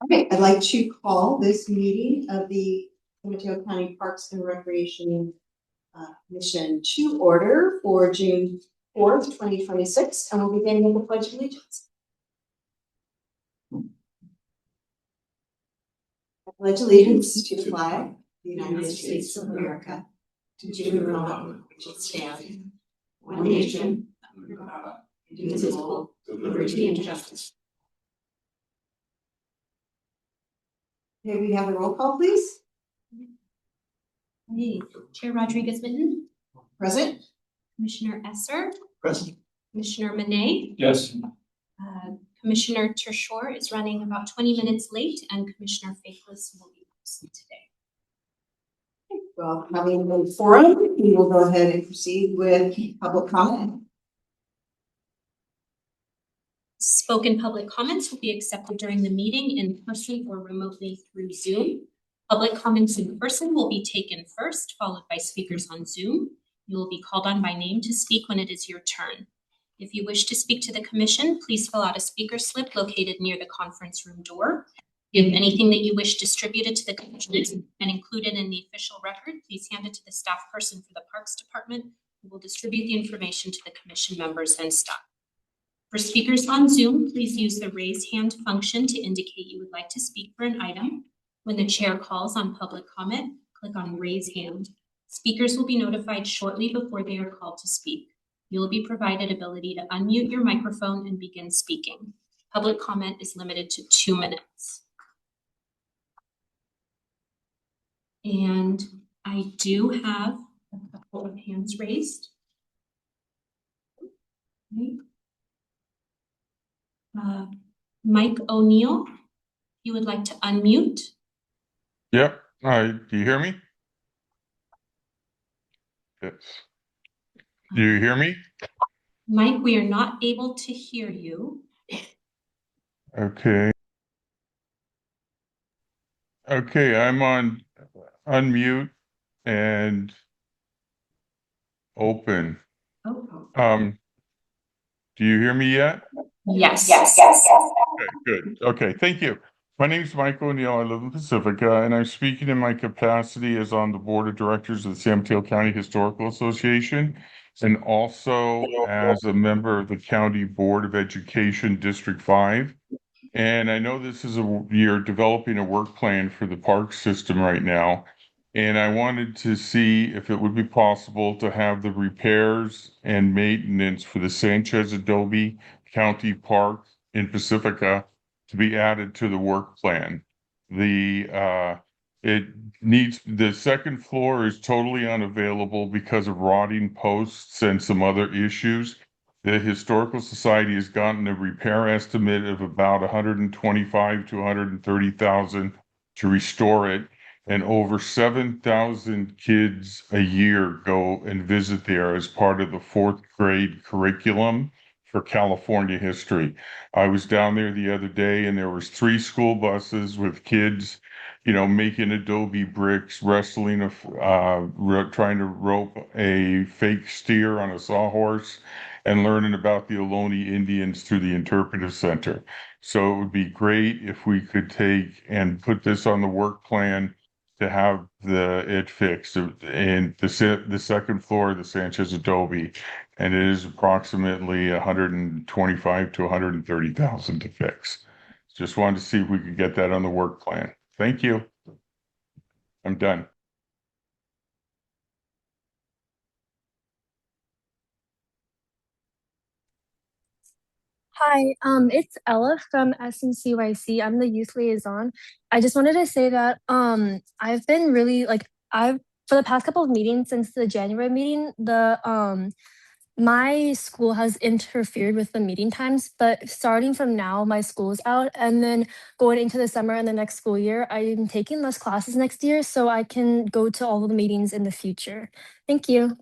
Okay, I'd like to call this meeting of the Mateo County Parks and Recreation Commission to order for June 4th, 2026, and we'll begin with the Pledge of Allegiance. I pledge allegiance to the flag of the United States of America, to the republic which it stands, one nation, under God, indivisible, with liberty and justice. May we have a roll call, please? Chair Rodriguez-Mitten. Present. Commissioner Esser. Present. Commissioner Monet. Yes. Commissioner Tershore is running about 20 minutes late, and Commissioner Faithless will be absent today. Well, having a forum, we will go ahead and proceed with public comment. Spoken public comments will be accepted during the meeting in person or remotely through Zoom. Public comments in person will be taken first, followed by speakers on Zoom. You will be called on by name to speak when it is your turn. If you wish to speak to the commission, please fill out a speaker slip located near the conference room door. If anything that you wish distributed to the commission and included in the official record, please hand it to the staff person for the Parks Department, who will distribute the information to the commission members and staff. For speakers on Zoom, please use the raise hand function to indicate you would like to speak for an item. When the chair calls on public comment, click on raise hand. Speakers will be notified shortly before they are called to speak. You will be provided ability to unmute your microphone and begin speaking. Public comment is limited to 2 minutes. And I do have a couple of hands raised. Okay. Mike O'Neill, you would like to unmute? Yep. Do you hear me? Yes. Do you hear me? Mike, we are not able to hear you. Okay. Okay, I'm on unmute and open. Oh. Do you hear me yet? Yes. Okay, good. Okay, thank you. My name is Mike O'Neill. I live in Pacifica, and I'm speaking in my capacity as on the board of directors of the San Mateo County Historical Association, and also as a member of the County Board of Education District 5. And I know this is you're developing a work plan for the park system right now. And I wanted to see if it would be possible to have the repairs and maintenance for the Sanchez Adobe County Park in Pacifica to be added to the work plan. It needs, the second floor is totally unavailable because of rotting posts and some other issues. The Historical Society has gotten a repair estimate of about 125 to 130,000 to restore it, and over 7,000 kids a year go and visit there as part of the 4th grade curriculum for California history. I was down there the other day, and there was 3 school buses with kids, making adobe bricks, wrestling, trying to rope a fake steer on a sawhorse, and learning about the Ohlone Indians through the Interpretive Center. So it would be great if we could take and put this on the work plan to have it fixed. And the second floor of the Sanchez Adobe, and it is approximately 125 to 130,000 to fix. Just wanted to see if we could get that on the work plan. Thank you. I'm done. Hi, it's Ella from SMCYC. I'm the youth liaison. I just wanted to say that I've been really I've for the past couple of meetings since the January meeting, my school has interfered with the meeting times, but starting from now, my school's out, and then going into the summer and the next school year, I'm taking less classes next year, so I can go to all of the meetings in the future. Thank you.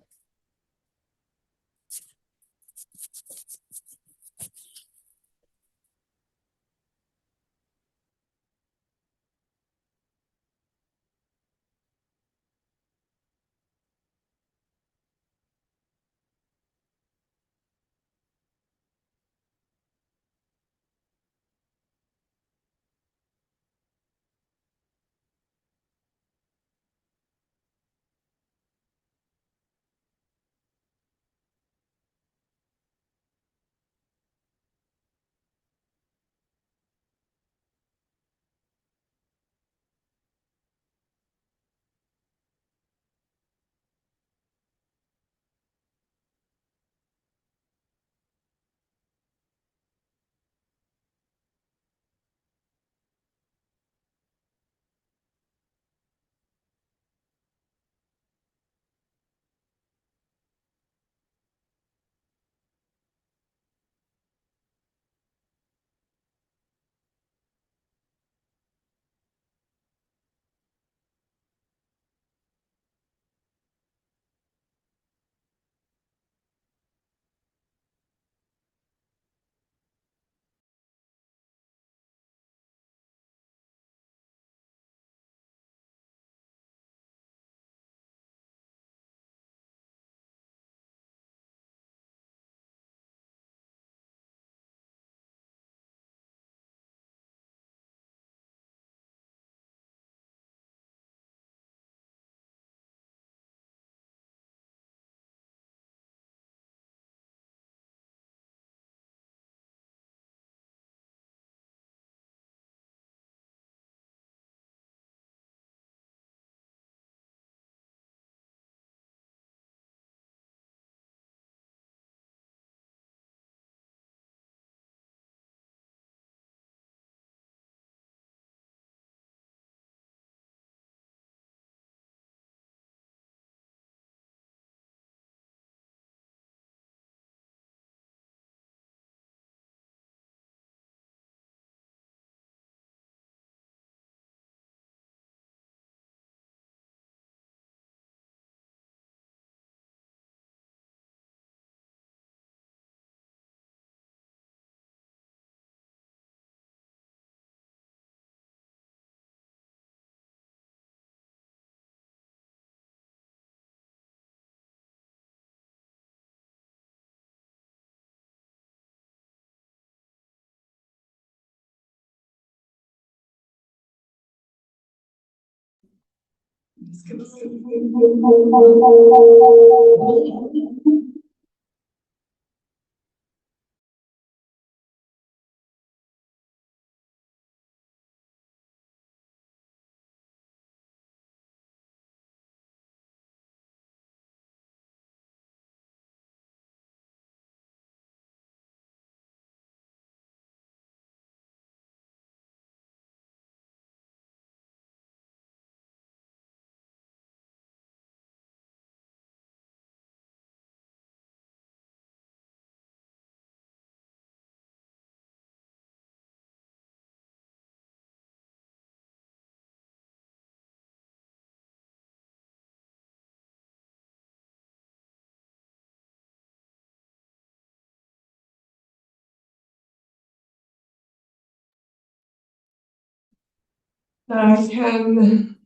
Can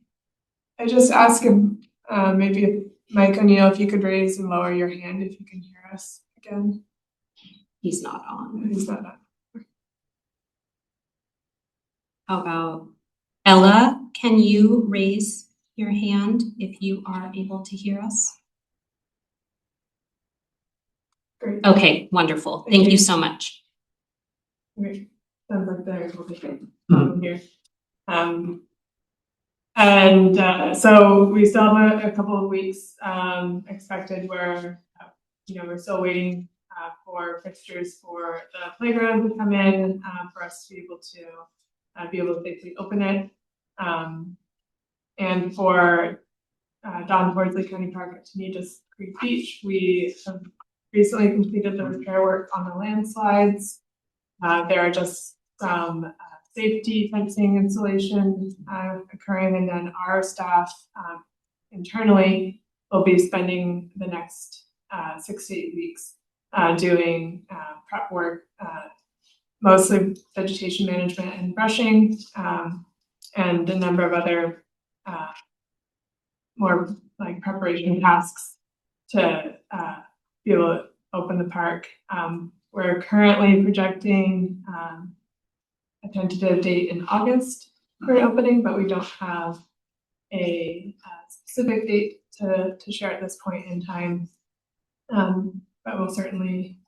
I just ask if maybe if Mike O'Neill, if you could raise and lower your hand if you can hear us again? He's not on. He's not on. How about Ella? Can you raise your hand if you are able to hear us? Great. Okay, wonderful. Thank you so much. Great. Sounds like there's a big problem here. And so we still have a couple of weeks expected where we're still waiting for fixtures for the playground to come in for us to be able to safely open it. And for Don Fordsley County Park at Tenedas Creek Beach, we have recently completed the repair work on the landslides. There are just some safety fencing installation occurring, and then our staff internally will be spending the next 6 to 8 weeks doing prep work, mostly vegetation management and brushing, and a number of other more like preparation tasks to be able to open the park. We're currently projecting a tentative date in August for opening, but we don't have a specific date to share at this point in time. But we'll certainly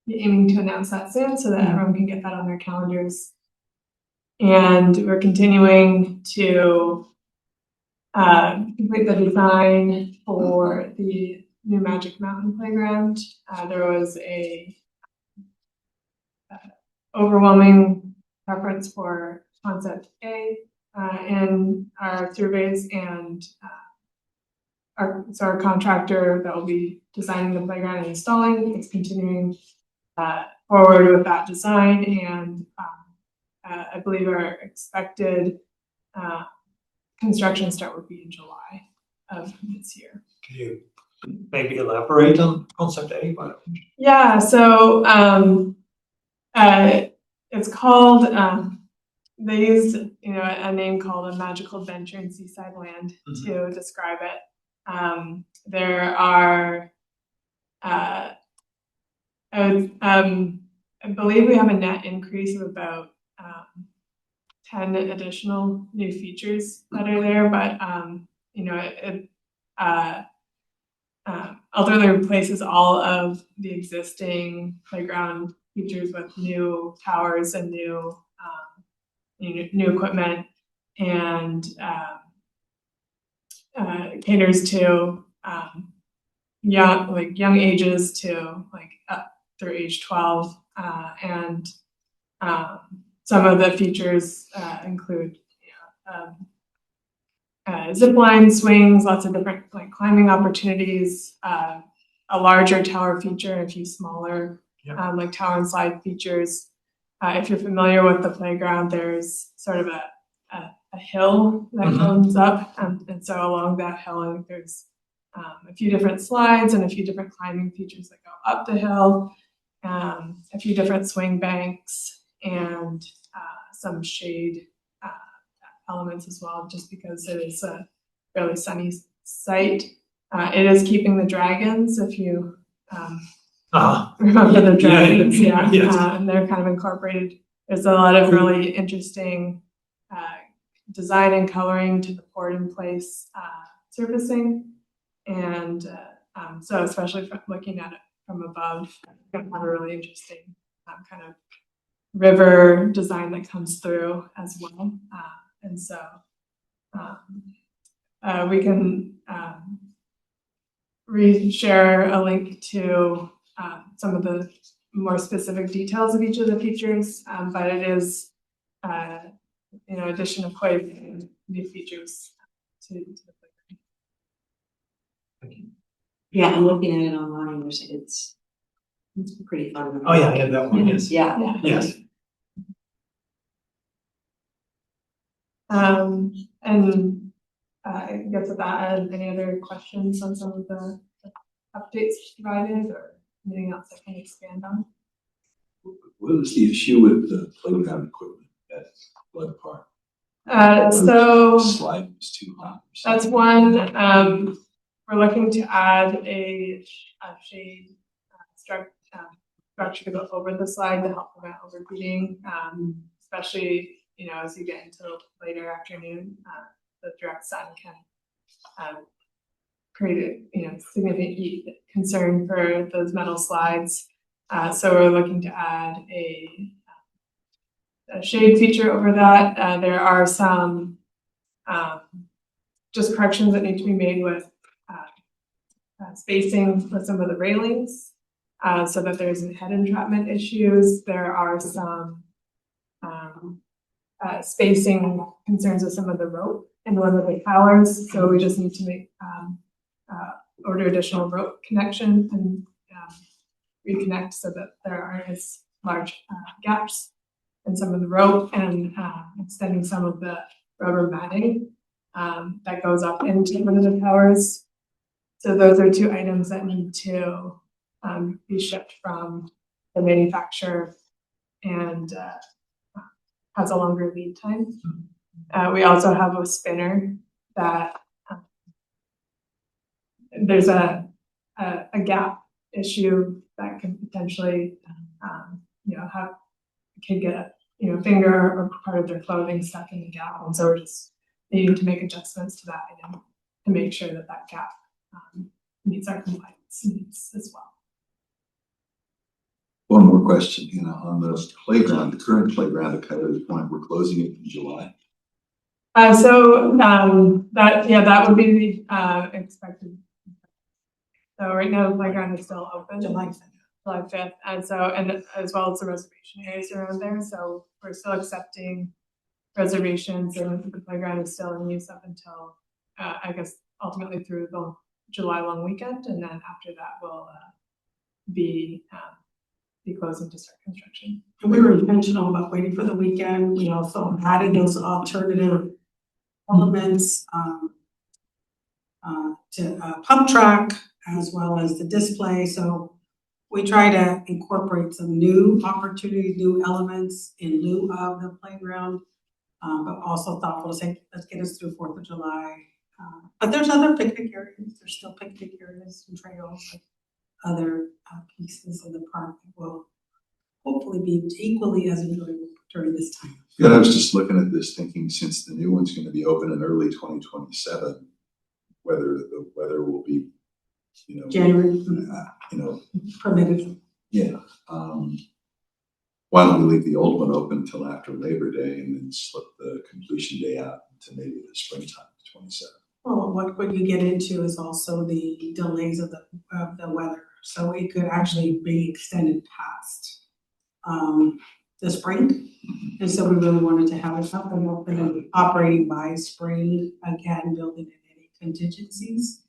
be aiming to announce that soon so that everyone can get that on their calendars. And we're continuing to complete the design for the new Magic Mountain playground. There was a overwhelming preference for concept A in our surveys, and our contractor that will be designing the playground and installing is continuing forward with that design, and I believe our expected construction start would be in July of this year. Can you maybe elaborate on concept A? Yeah, so it's called, they used a name called A Magical Adventure in Seaside Land to describe it. There are, I believe we have a net increase of about 10 additional new features that are there, but it ultimately replaces all of the existing playground features with new towers and new equipment, and caters to young ages to up through age 12, and some of the features include zip line swings, lots of different climbing opportunities, a larger tower feature, a few smaller tower and slide features. If you're familiar with the playground, there's sort of a hill that comes up, and so along that hill, I think there's a few different slides and a few different climbing features that go up the hill, a few different swing banks, and some shade elements as well, just because it is a fairly sunny site. It is keeping the dragons, if you remember the dragons, and they're kind of incorporated. There's a lot of really interesting design and coloring to the poured in place surfacing. And so especially from looking at it from above, you have a really interesting kind of river design that comes through as well. And so we can share a link to some of the more specific details of each of the features, but it is, addition of quite a few new features to the playground. Yeah, I'm looking at it online, it's pretty fun. Oh, yeah, that one, yes. Yeah. Yes. And I guess with that, any other questions on some of the updates provided or anything else I can expand on? What was the issue with the playground equipment at Blood Park? So Slide was too high. that's one. We're looking to add a shade structure to go over the slide to help prevent overheating, especially as you get into later afternoon. The direct sun can create significant heat concern for those metal slides. So we're looking to add a shade feature over that. There are some just corrections that need to be made with spacing with some of the railings so that there isn't head entrapment issues. There are some spacing concerns with some of the rope in one of the towers. So we just need to make order additional rope connection and reconnect so that there aren't as large gaps in some of the rope, and extending some of the rubber matting that goes up into one of the towers. So those are two items that need to be shipped from the manufacturer and has a longer lead time. We also have a spinner that there's a gap issue that can potentially have a kid get a finger or part of their clothing stuck in the gap, and so we're just needing to make adjustments to that item to make sure that that gap meets our compliance needs as well. One more question, on the playground, the current playground at Coyote Point, we're closing it in July. That would be the expected. So right now the playground is still open. July 5th, and as well as the reservation areas around there. So we're still accepting reservations, and the playground is still in use up until I guess ultimately through the July long weekend, and then after that we'll be closing to start construction. And we were intentional about waiting for the weekend. We also added those alternative elements to pump track as well as the display. So we try to incorporate some new opportunities, new elements in lieu of the playground, but also thoughtful to say, let's get us through 4th of July. But there's other picnic areas. There's still picnic areas and trails, like other pieces of the park that will hopefully be equally as enjoyable during this time. Yeah, I was just looking at this thinking, since the new one's going to be open in early 2027, whether the weather will be, January, permitted. Yeah. Why don't we leave the old one open until after Labor Day and then slip the completion day out to maybe the springtime, 27? Well, what you get into is also the delays of the weather. So it could actually be extended past the spring. And so we really wanted to have it up and open and operating by spring, again, building in any contingencies.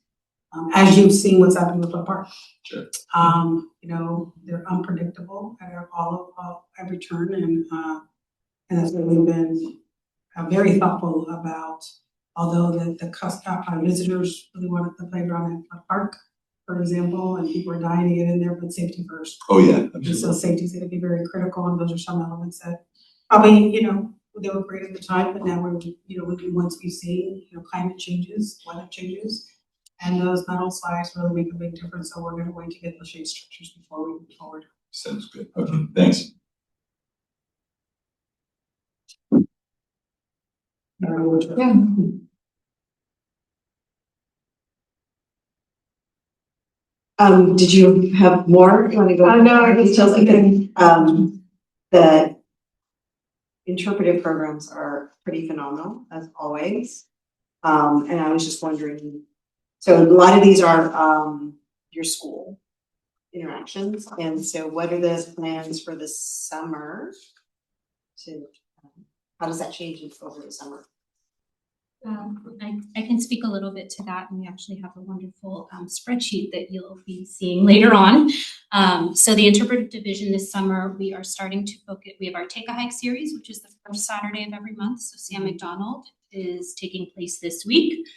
As you've seen what's happening with the park. Sure. They're unpredictable at every turn, and that's really been very thoughtful about. Although the visitors really wanted the playground at the park, for example, and people are dying to get in there, but safety first. Oh yeah, absolutely. And so safety is going to be very critical, and those are some elements that probably they were great at the time, but now once we see climate changes, weather changes. And those metal slides really make a big difference. So we're going to wait to get the shade structures before we move forward. Sounds good. Okay, thanks. Yeah. Did you have more? You want to go? No, I just details? thinking. The interpretive programs are pretty phenomenal, as always. And I was just wondering, so a lot of these are your school interactions, and so what are the plans for the summer? How does that change over the summer? I can speak a little bit to that, and we actually have a wonderful spreadsheet that you'll be seeing later on. So the interpretive division this summer, we are starting to focus, we have our Take a Hike series, which is the first Saturday of every month. So Sam McDonald is taking place this week.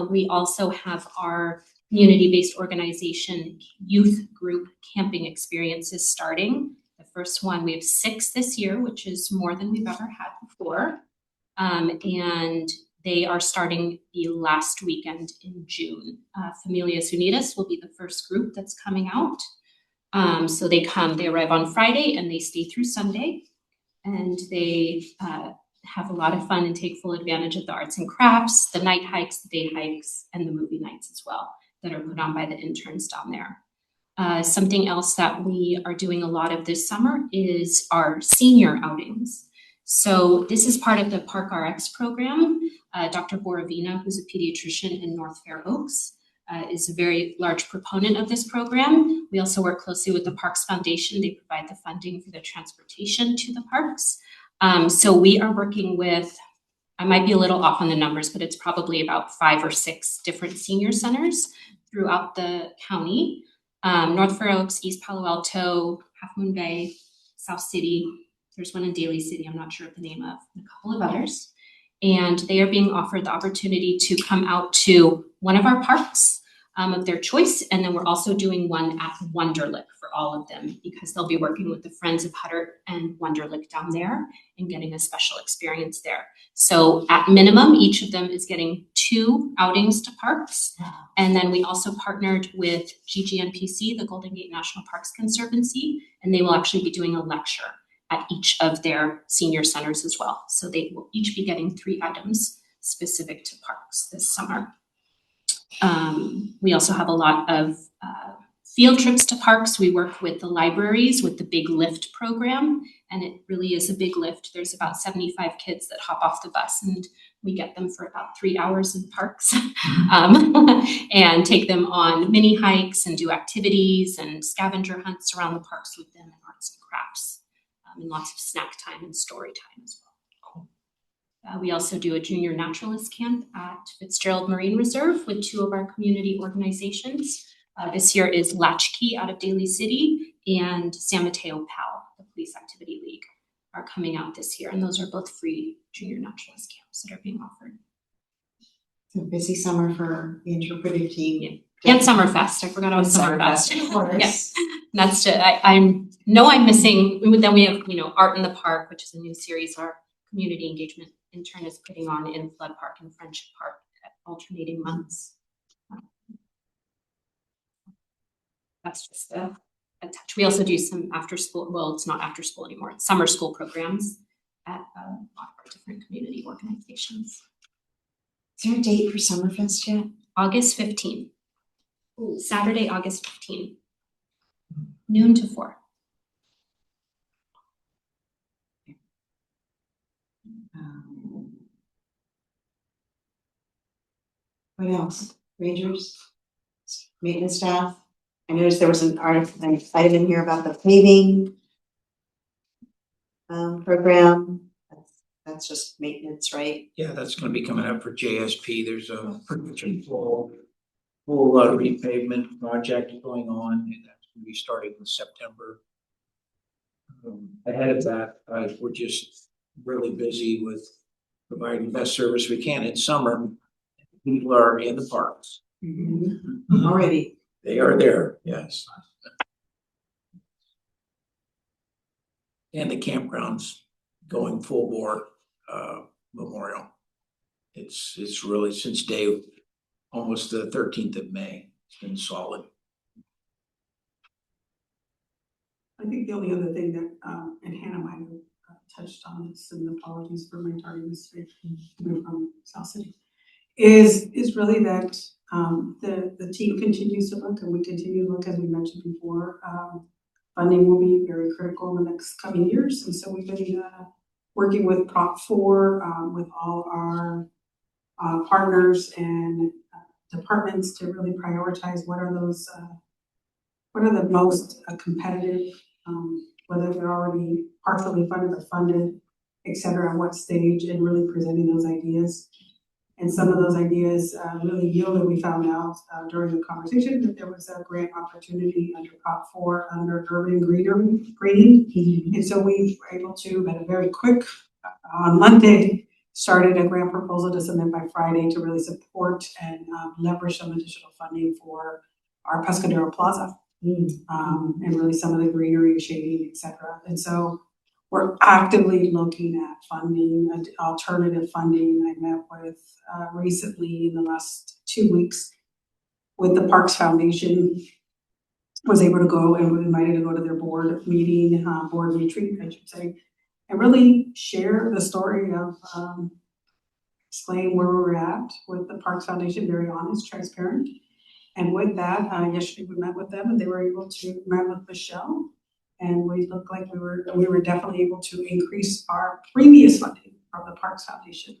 We also have our community-based organization youth group camping experiences starting. The first one, we have 6 this year, which is more than we've ever had before. And they are starting the last weekend in June. Familias Unidas will be the first group that's coming out. So they arrive on Friday and they stay through Sunday. And they have a lot of fun and take full advantage of the arts and crafts, the night hikes, the day hikes, and the movie nights as well that are put on by the interns down there. Something else that we are doing a lot of this summer is our senior outings. So this is part of the Park RX program. Dr. Borovina, who's a pediatrician in North Fair Oaks, is a very large proponent of this program. We also work closely with the Parks Foundation. They provide the funding for the transportation to the parks. So we are working with, I might be a little off on the numbers, but it's probably about 5 or 6 different senior centers throughout the county. North Fair Oaks, East Palo Alto, Half Moon Bay, South City. There's one in Daly City, I'm not sure of the name of, and a couple of others. And they are being offered the opportunity to come out to one of our parks of their choice. And then we're also doing one at Wonderlick for all of them, because they'll be working with the Friends of Hutter and Wonderlick down there and getting a special experience there. So at minimum, each of them is getting 2 outings to parks. And then we also partnered with GGNPC, the Golden Gate National Parks Conservancy, and they will actually be doing a lecture at each of their senior centers as well. So they will each be getting 3 items specific to parks this summer. We also have a lot of field trips to parks. We work with the libraries with the Big Lift program, and it really is a big lift. There's about 75 kids that hop off the bus, and we get them for about 3 hours in parks and take them on mini hikes and do activities and scavenger hunts around the parks with them, and arts and crafts, and lots of snack time and story time as well. We also do a junior naturalist camp at Fitzgerald Marine Reserve with 2 of our community organizations. This year is Latchkey out of Daly City and San Mateo PAL, the Police Activity League, are coming out this year. And those are both free junior naturalist camps that are being offered. It's a busy summer for the interpretive team. Yeah. And Summerfest. I forgot about Summerfest. Of course. Yes. And that's I know I'm missing. Then we have, Art in the Park, which is a new series our community engagement intern is putting on in Flood Park and Friendship Park at alternating months. That's just a touch. We also do some after school, well, it's not after school anymore, it's summer school programs at a lot of our different community organizations. Is there a date for Summerfest yet? August 15th. Saturday, August 15th. Noon to 4. What else? Rangers, maintenance staff. I noticed there was an item in here about the paving program. That's just maintenance, right? Yeah, that's gonna be coming up for JSP. There's a pretty much a full repavement project going on, and that's gonna be starting in September. Ahead of that, we're just really busy with providing the best service we can. In summer, people are in the parks. Already. They are there, yes. And the campgrounds going full bore, Memorial. It's really since almost the 13th of May, it's been solid. I think the only other thing that, and Hannah might have touched on this, and apologies for my tardiness coming from South City, is really that the team continues to look, and we continue to look, as we mentioned before. Funding will be very critical in the next coming years, and so we've been working with Prop 4 with all our partners and departments to really prioritize what are the most competitive, whether they're already partially funded or funded, et cetera, at what stage, and really presenting those ideas. And some of those ideas really yielded, we found out during the conversation, that there was a grant opportunity under Prop 4 under urban greening. And so we were able to, at a very quick, on Monday, started a grant proposal to submit by Friday to really support and leverage some additional funding for our Pescadero Plaza. And really some of the greenery, shading, et cetera. And so we're actively looking at funding, alternative funding. I met with recently in the last 2 weeks with the Parks Foundation. Was able to go and was invited to go to their board meeting, board retreat, I should say, and really share the story of explain where we're at with the Parks Foundation, very honest, transparent. And with that, yesterday we met with them, and they were able to meet with Michelle, and we looked like we were definitely able to increase our previous funding from the Parks Foundation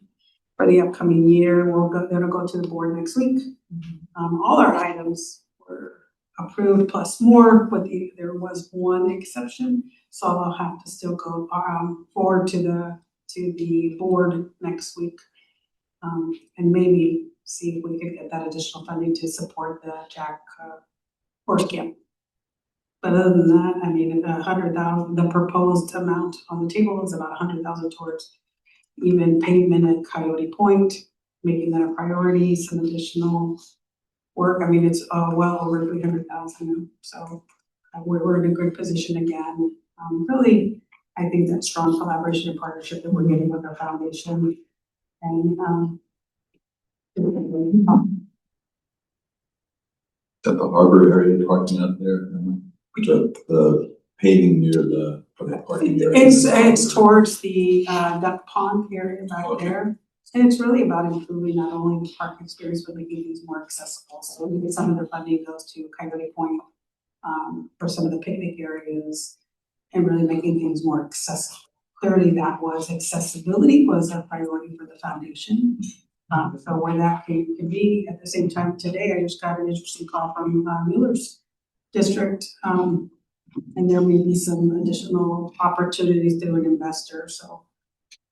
for the upcoming year. That'll go to the board next week. All our items were approved plus more, but there was one exception, so I'll have to still go forward to the board next week, and maybe see if we could get that additional funding to support the Jack horse camp. But other than that, I mean, 100,000, the proposed amount on the table is about 100,000 towards even pavement at Coyote Point, making that a priority, some additional work. I mean, it's well over 300,000, so we're in a good position again. Really, I think that strong collaboration and partnership that we're getting with our foundation, and At the harbor area parking out there, the paving near the parking area. It's towards the duck pond area back there. And it's really about improving not only the park experience, but making things more accessible. So some of the funding goes to Coyote Point for some of the picnic areas and really making things more accessible. Clearly that was accessibility was a priority for the foundation. So where that can be, at the same time today, I just got an interesting call from Mueller's district, and there may be some additional opportunities through an investor. So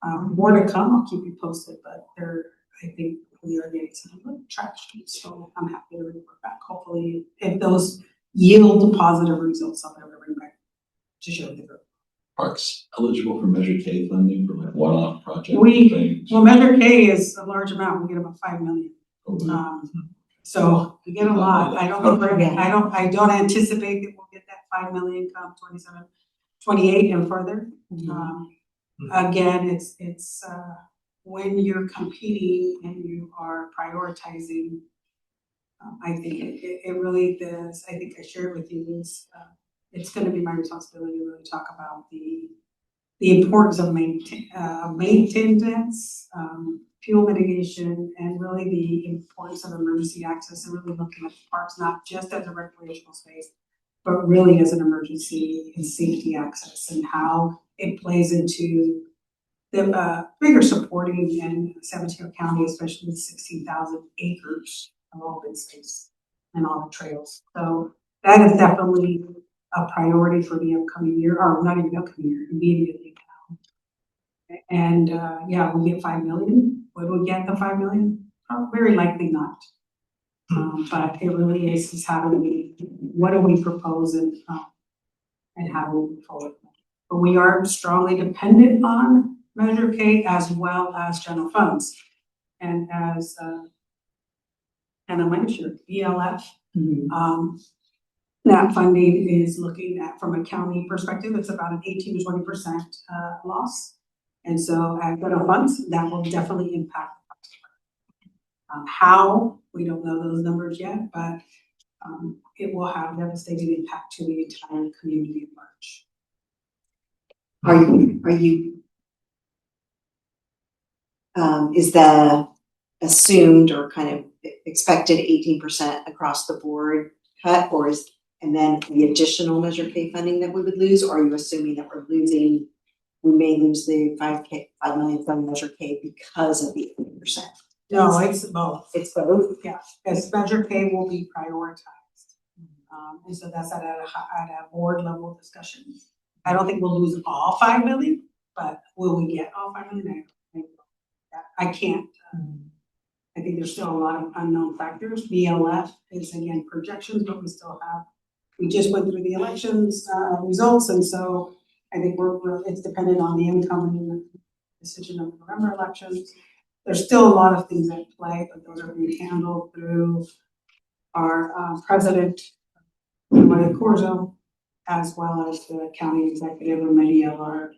more to come. I'll keep you posted, but I think we are getting some traction. So I'm happy to report back. Hopefully, if those yield positive results, I'll be able to bring back to show the group. Parks eligible for Measure K funding for like one-off projects? Well, Measure K is a large amount. We get about 5 million. So we get a lot. I don't anticipate that we'll get that 5 million come 27, 28 and further. Again, it's when you're competing and you are prioritizing. I think it really does. I think I shared with you this. It's going to be my responsibility to really talk about the importance of maintenance, fuel mitigation, and really the importance of emergency access, and really looking at the parks not just as a recreational space, but really as an emergency and safety access, and how it plays into the bigger supporting in San Mateo County, especially with 16,000 acres of open space and all the trails. So that is definitely a priority for the upcoming year, or not even upcoming year, immediately now. And yeah, we get 5 million. Would we get the 5 million? Very likely not. But it really is how what do we propose and how do we move forward? But we are strongly dependent on Measure K as well as general funds. And as Anna mentioned, ELF, that funding is looking at, from a county perspective, it's about an 18 to 20% loss. And so at federal funds, that will definitely impact how, we don't know those numbers yet, but it will have devastating impact to the entire community at large. Are you is the assumed or kind of expected 18% across the board cut, or is, and then the additional Measure K funding that we would lose, or are you assuming that we may lose the 5 million from Measure K because of the 8%? No, it's both. It's both. Yeah, because Measure K will be prioritized. And so that's at a board level discussion. I don't think we'll lose all 5 million, but will we get all 5 million? I can't. I think there's still a lot of unknown factors. BLF is again projections, but we just went through the elections results, and so I think it's dependent on the incoming decision of the November elections. There's still a lot of things at play, but those are being handled through our president, Mateo Corzo, as well as the county executive and many of our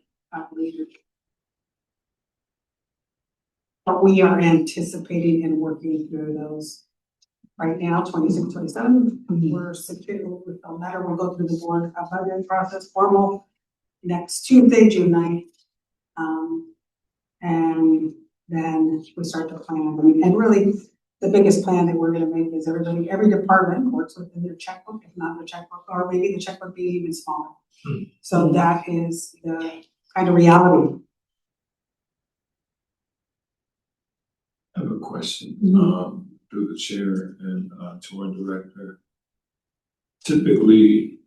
leaders. But we are anticipating and working through those right now, 26, 27. We're secure with the letter. We'll go through the board budget process formal next Tuesday, June 9th. And then we start to plan. And really, the biggest plan that we're going to make is every department works within their checkbook, if not their checkbook, or maybe the checkbook being even smaller. So that is the kind of reality. I have a question, through the chair and to our director. Typically,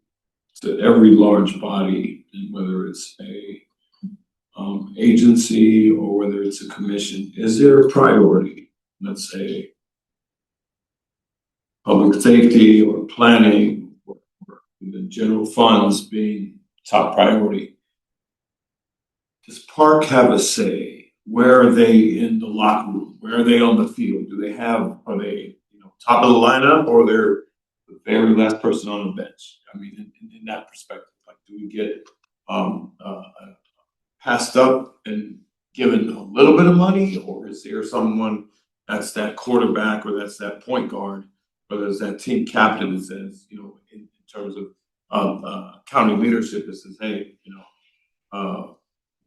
to every large body, whether it's a agency or whether it's a commission, is there a priority? Let's say public safety or planning or the general funds being top priority. Does Park have a say? Where are they in the locker room? Where are they on the field? Are they top of the lineup, or they're the very last person on the bench? I mean, in that perspective, like, do we get passed up and given a little bit of money, or is there someone that's that quarterback or that's that point guard, or there's that team captain that says, in terms of county leadership, that says, hey,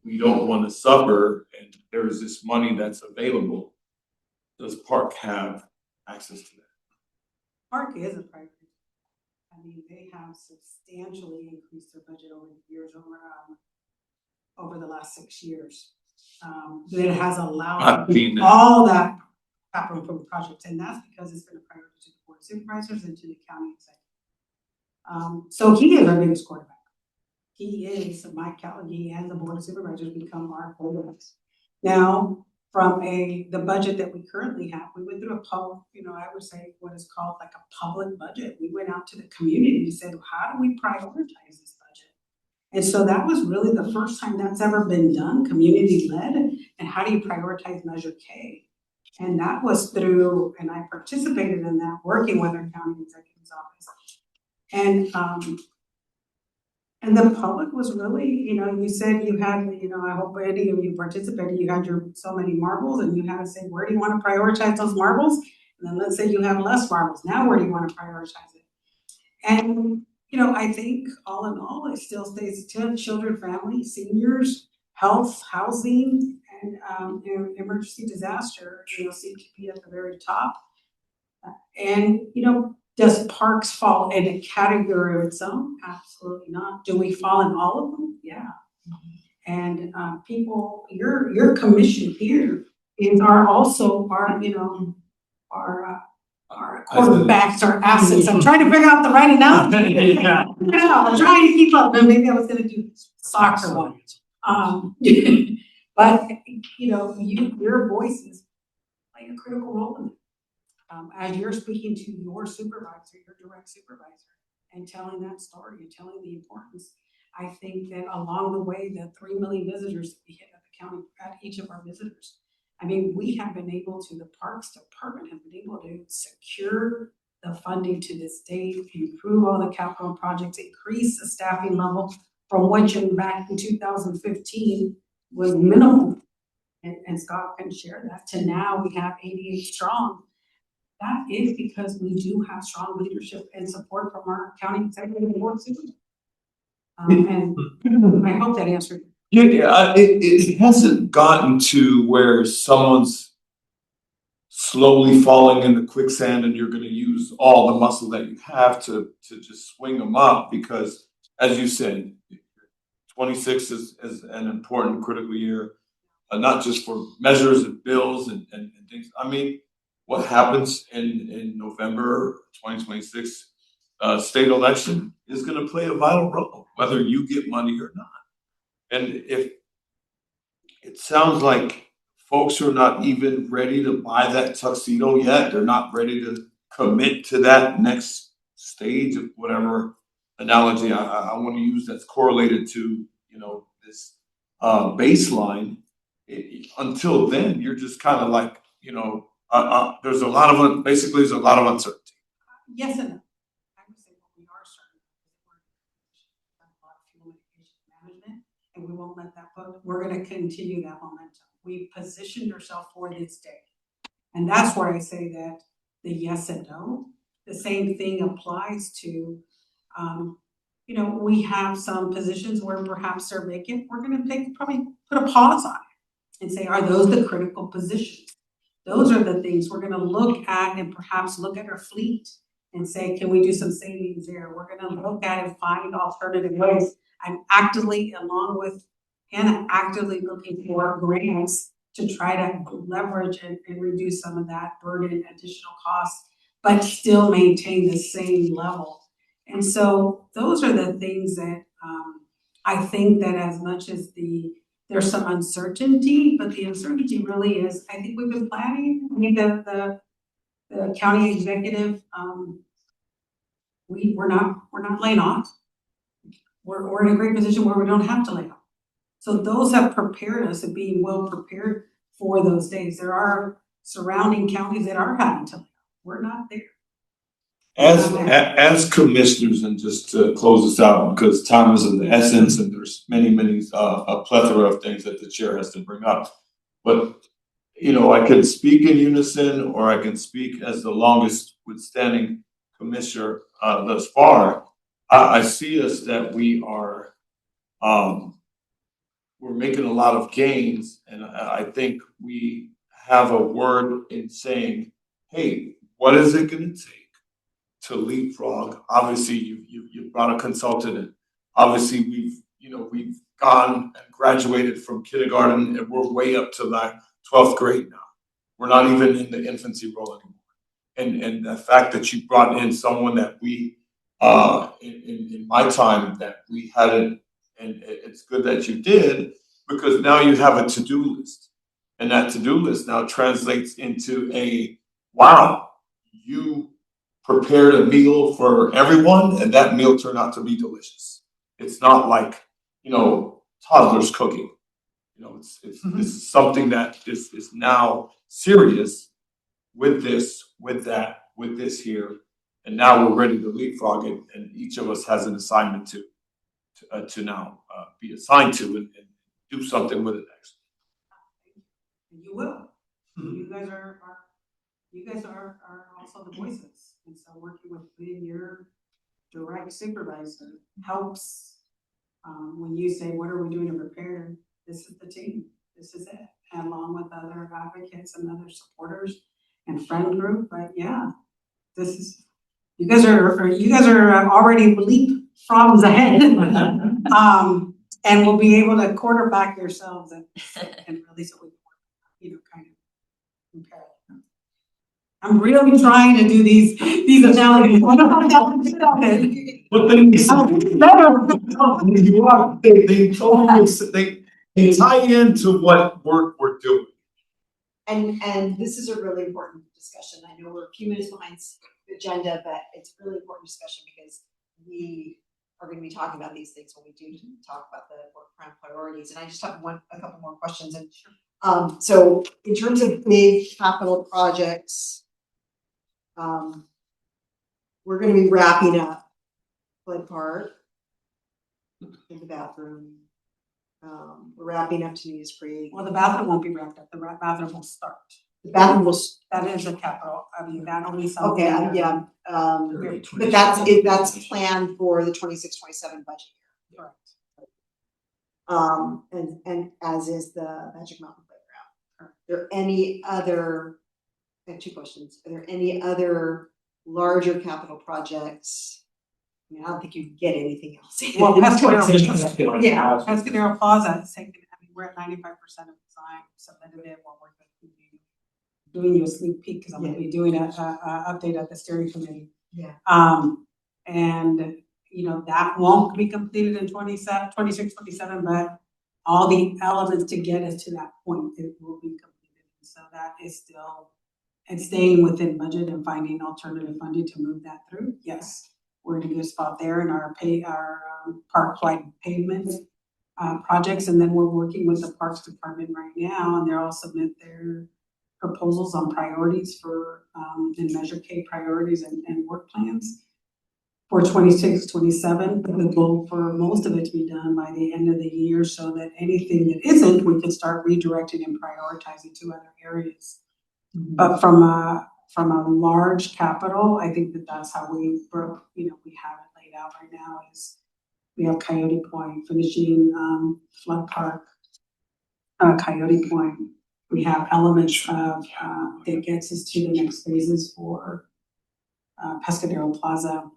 we don't want to suffer, and there's this money that's available. Does Park have access to that? Park is a priority. I mean, they have substantially increased their budget over the years, over the last 6 years. That has allowed all that capital improvement projects, and that's because it's been a priority to the board of supervisors and to the county executive. So he is our biggest quarterback. He is Mike Callagy and the board of supervisors become our quarterbacks. Now, from the budget that we currently have, we went through a public, I would say what is called like a public budget. We went out to the community and said, how do we prioritize this budget? And so that was really the first time that's ever been done, community led. And how do you prioritize Measure K? And that was through, and I participated in that, working with our county executive's office. And the public was really, you said you had, I hope any of you participated, you had so many marbles, and you had to say, where do you want to prioritize those marbles? And then let's say you have less marbles. Now, where do you want to prioritize it? And, I think all in all, it still stays children, family, seniors, health, housing, and emergency disaster, seem to be at the very top. And, does Parks fall in a category of its own? Absolutely not. Do we fall in all of them? Yeah. And people, your commission here are also our quarterbacks, our assets. I'm trying to figure out the right analogy. Yeah. I'm trying to keep up, but maybe I was going to do soccer one. But your voices play a critical role in it. As you're speaking to your supervisor, your direct supervisor, and telling that story and telling the importance, I think that along the way, the 3 million visitors that we hit at the county, at each of our visitors, I mean, we have been able to, the Parks Department have been able to secure the funding to this date, improve all the capital projects, increase the staffing level from which back in 2015 was minimal. And Scott can share that, to now we have 88 strong. That is because we do have strong leadership and support from our county executive and board supervisor. And I hope that answered. Yeah, it hasn't gotten to where someone's slowly falling in the quicksand and you're gonna use all the muscle that you have to just swing them up, because as you said, 26 is an important critical year, not just for measures and bills and things. I mean, what happens in November 2026 state election is gonna play a vital role, whether you get money or not. And if it sounds like folks are not even ready to buy that tuxedo yet. They're not ready to commit to that next stage of whatever analogy I want to use that's correlated to, this baseline. Until then, you're just kind of like, there's a lot of, basically, there's a lot of uncertainty. Yes and no. I would say what we are certain of is we're a lot of fuel mitigation management, and we won't let that go. We're gonna continue that momentum. We've positioned ourselves for this day. And that's where I say that the yes and no, the same thing applies to, we have some positions where perhaps they're vacant. We're gonna probably put a pause on it and say, are those the critical positions? Those are the things we're gonna look at, and perhaps look at our fleet and say, can we do some savings there? We're gonna look at and find alternative ways. I'm actively, along with Hannah, actively looking for grants to try to leverage and reduce some of that burden, additional costs, but still maintain the same level. And so those are the things that I think that as much as there's some uncertainty, but the uncertainty really is, I think we've been planning. I mean, the county executive, we're not laying off. We're in a great position where we don't have to lay off. So those have prepared us and being well prepared for those days. There are surrounding counties that are having to lay off. We're not there. As commissioners, and just to close this out, because time is of the essence, and there's many, a plethora of things that the chair has to bring up. But, I can speak in unison, or I can speak as the longest withstanding commissioner thus far. I see us that we are, we're making a lot of gains, and I think we have a word in saying, hey, what is it gonna take to leapfrog? Obviously, you brought a consultant in. Obviously, we've gone and graduated from kindergarten, and we're way up to like 12th grade now. We're not even in the infancy role anymore. And the fact that you brought in someone that we, in my time, that we hadn't, and it's good that you did, because now you have a to-do list. And that to-do list now translates into a, wow, you prepared a meal for everyone, and that meal turned out to be delicious. It's not like, toddlers cooking. This is something that is now serious with this, with that, with this here, and now we're ready to leapfrog it, and each of us has an assignment to now be assigned to and do something with it next. You will. You guys are also the voices, and so working with being your direct supervisor helps. When you say, what are we doing to prepare? This is the team, this is it, and along with other advocates and other supporters and friend group, but yeah, you guys are already leapfrogs ahead. And we'll be able to quarterback yourselves and really so we kind of compare. I'm really trying to do these analogies. I don't know how to get on it. But then they tie into what we're doing. And this is a really important discussion. I know we're a few minutes behind the agenda, but it's a really important discussion because we are going to be talking about these things when we do talk about the work plan priorities. And I just have a couple more questions. And so in terms of big capital projects, we're going to be wrapping up Flood Park in the bathroom. We're wrapping up Tenias Creek. Well, the bathroom won't be wrapped up. The bathroom will start. The bathroom will. That is a capital. I mean, that only something. Okay, yeah. But that's planned for the 26-27 budget year. Correct. And as is the Magic Mountain Playground. Are there any other, I have two questions. Are there any other larger capital projects? I mean, I don't think you can get anything else. Well, Pescadero. Yeah, Pescadero Plaza is taking, I mean, we're at 95% of design, submitted it, while we're doing you a sneak peek, because I'm gonna be doing a update at the steering committee. Yeah. And, you know, that won't be completed in 26, 27, but all the elements to get us to that point, it will be completed. So that is still, and staying within budget and finding alternative funding to move that through. Yes, we're in a good spot there in our park-wide pavement projects. And then we're working with the Parks Department right now, and they're all submit their proposals on priorities for, and Measure K priorities and work plans for 26, 27, with the goal for most of it to be done by the end of the year, so that anything that isn't, we can start redirecting and prioritizing to other areas. But from a large capital, I think that that's how we broke, you know, we have it laid out right now is we have Coyote Point, finishing Flood Park, Coyote Point. We have elements of that gets us to the next phases for Pescadero Plaza,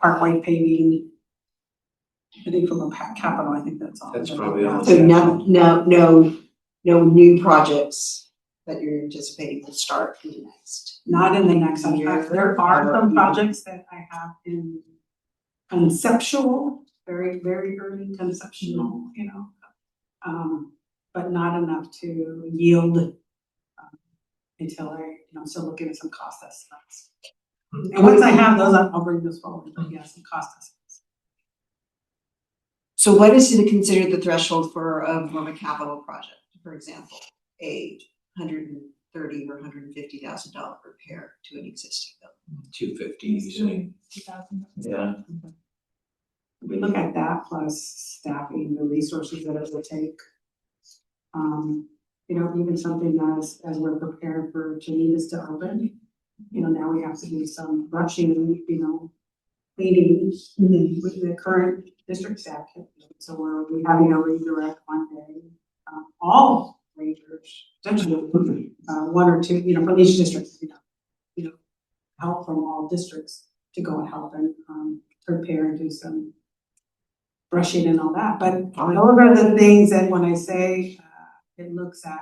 parkway paving. I think from a capital, I think that's all. That's probably all. So no new projects that you're anticipating will start in the next. Not in the next year. There are some projects that I have in conceptual, very, very early conceptual, you know, but not enough to yield until I'm still looking at some cost estimates. And once I have those, I'll bring this forward, but yeah, some cost estimates. So what is to consider the threshold for more of a capital project? For example, a $130,000 or $150,000 repair to an existing building. 250, you say? 2,000. Yeah. We look at that plus staffing, the resources that it would take. You know, even something as we're preparing for Janitas to open, you know, now we have to do some rushing, you know, cleaning with the current district staff. So we're having a redirect one day, all rangers, essentially, one or two, you know, from each district, you know, help from all districts to go and help and prepare and do some brushing and all that. But those are the things that when I say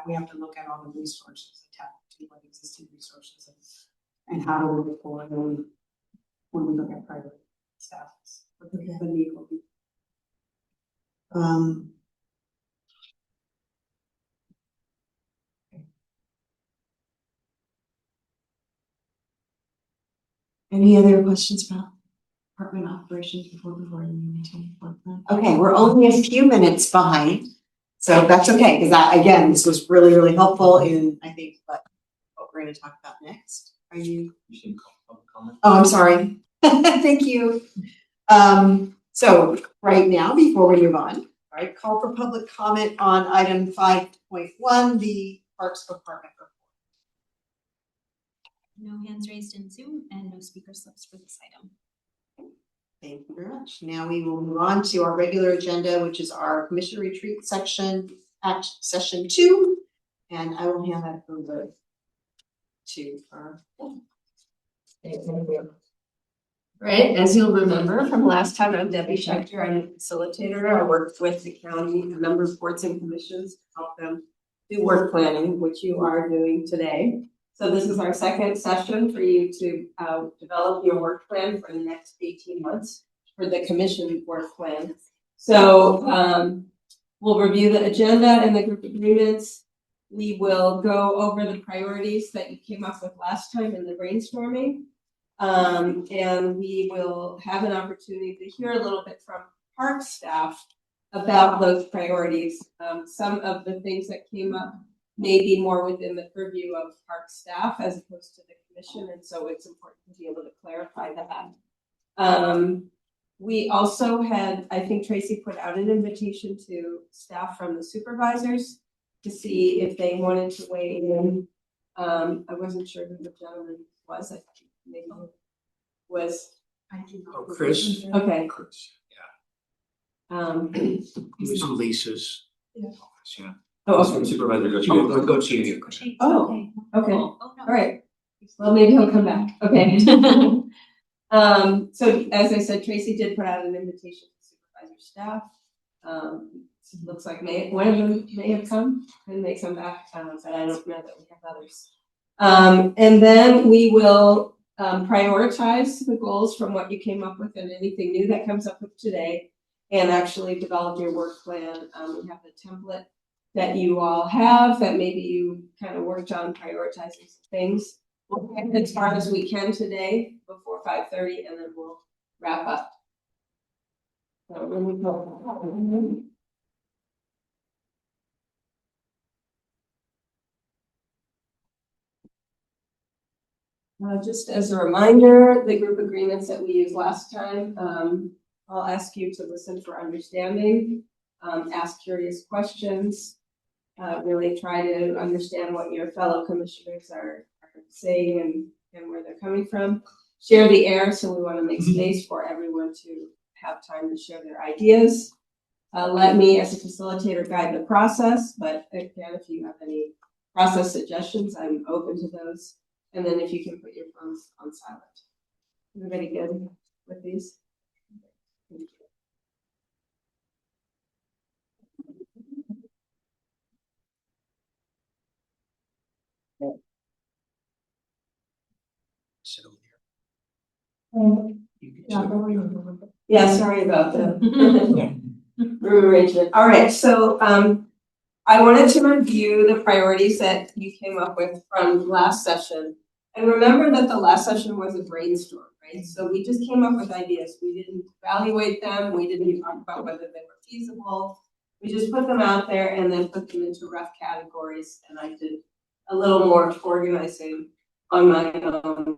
we have to look at all the resources, tap to what existing resources and how to move forward when we look at private staff. What the need will be. Any other questions about department operations before we move to the Okay, we're only a few minutes behind, so that's okay, because again, this was really, really helpful in, I think, what we're going to talk about next. Are you? You should comment. Oh, I'm sorry. Thank you. So right now, before we move on, all right, call for public comment on item 5.1, the Parks Department report. No hands raised in Zoom and no speaker slips for this item. Thank you very much. Now we will move on to our regular agenda, which is our commission retreat section at session 2. And I will hand that over to our. Thank you. Right, as you'll remember from last time, I'm Debbie Schechter. I'm a facilitator. I worked with the county, a number of boards and commissions to help them do work planning, which you are doing today. So this is our second session for you to develop your work plan for the next 18 months for the commission work plan. So we'll review the agenda and the group agreements. We will go over the priorities that you came up with last time in the brainstorming. And we will have an opportunity to hear a little bit from park staff about those priorities. Some of the things that came up may be more within the purview of park staff as opposed to the commission, and so it's important to be able to clarify that. We also had, I think Tracy put out an invitation to staff from the supervisors to see if they wanted to weigh in. I wasn't sure who the gentleman was. I think maybe it was. Oh, Chris. Okay. Chris, Use Lisa's. Yeah. office, yeah. Oh, okay. Supervisor Gochi. Oh, okay. Oh, no. All right. Well, maybe he'll come back. Okay. So as I said, Tracy did put out an invitation to supervisor staff. It looks like one of them may have come and may come back, but I don't know that we have others. And then we will prioritize the goals from what you came up with and anything new that comes up with today, and actually develop your work plan. We have the template that you all have that maybe you kind of worked on prioritizing some things. We'll get as far as we can today before 5:30, and then we'll wrap up. So when we go. Just as a reminder, the group agreements that we used last time, I'll ask you to listen for understanding, ask curious questions, really try to understand what your fellow commissioners are saying and where they're coming from. Share the air, so we want to make space for everyone to have time to share their ideas. Let me, as a facilitator, guide the process, but again, if you have any process suggestions, I'm open to those. And then if you can put your phones on silent. Everybody good with these? Thank you. Sit over here. You can sit over here. Yeah, sorry about that. Rearrangement. All right, so I wanted to review the priorities that you came up with from last session. And remember that the last session was a brainstorm, right? So we just came up with ideas. We didn't evaluate them. We didn't talk about whether they were feasible. We just put them out there and then put them into rough categories. And I did a little more organizing on my own.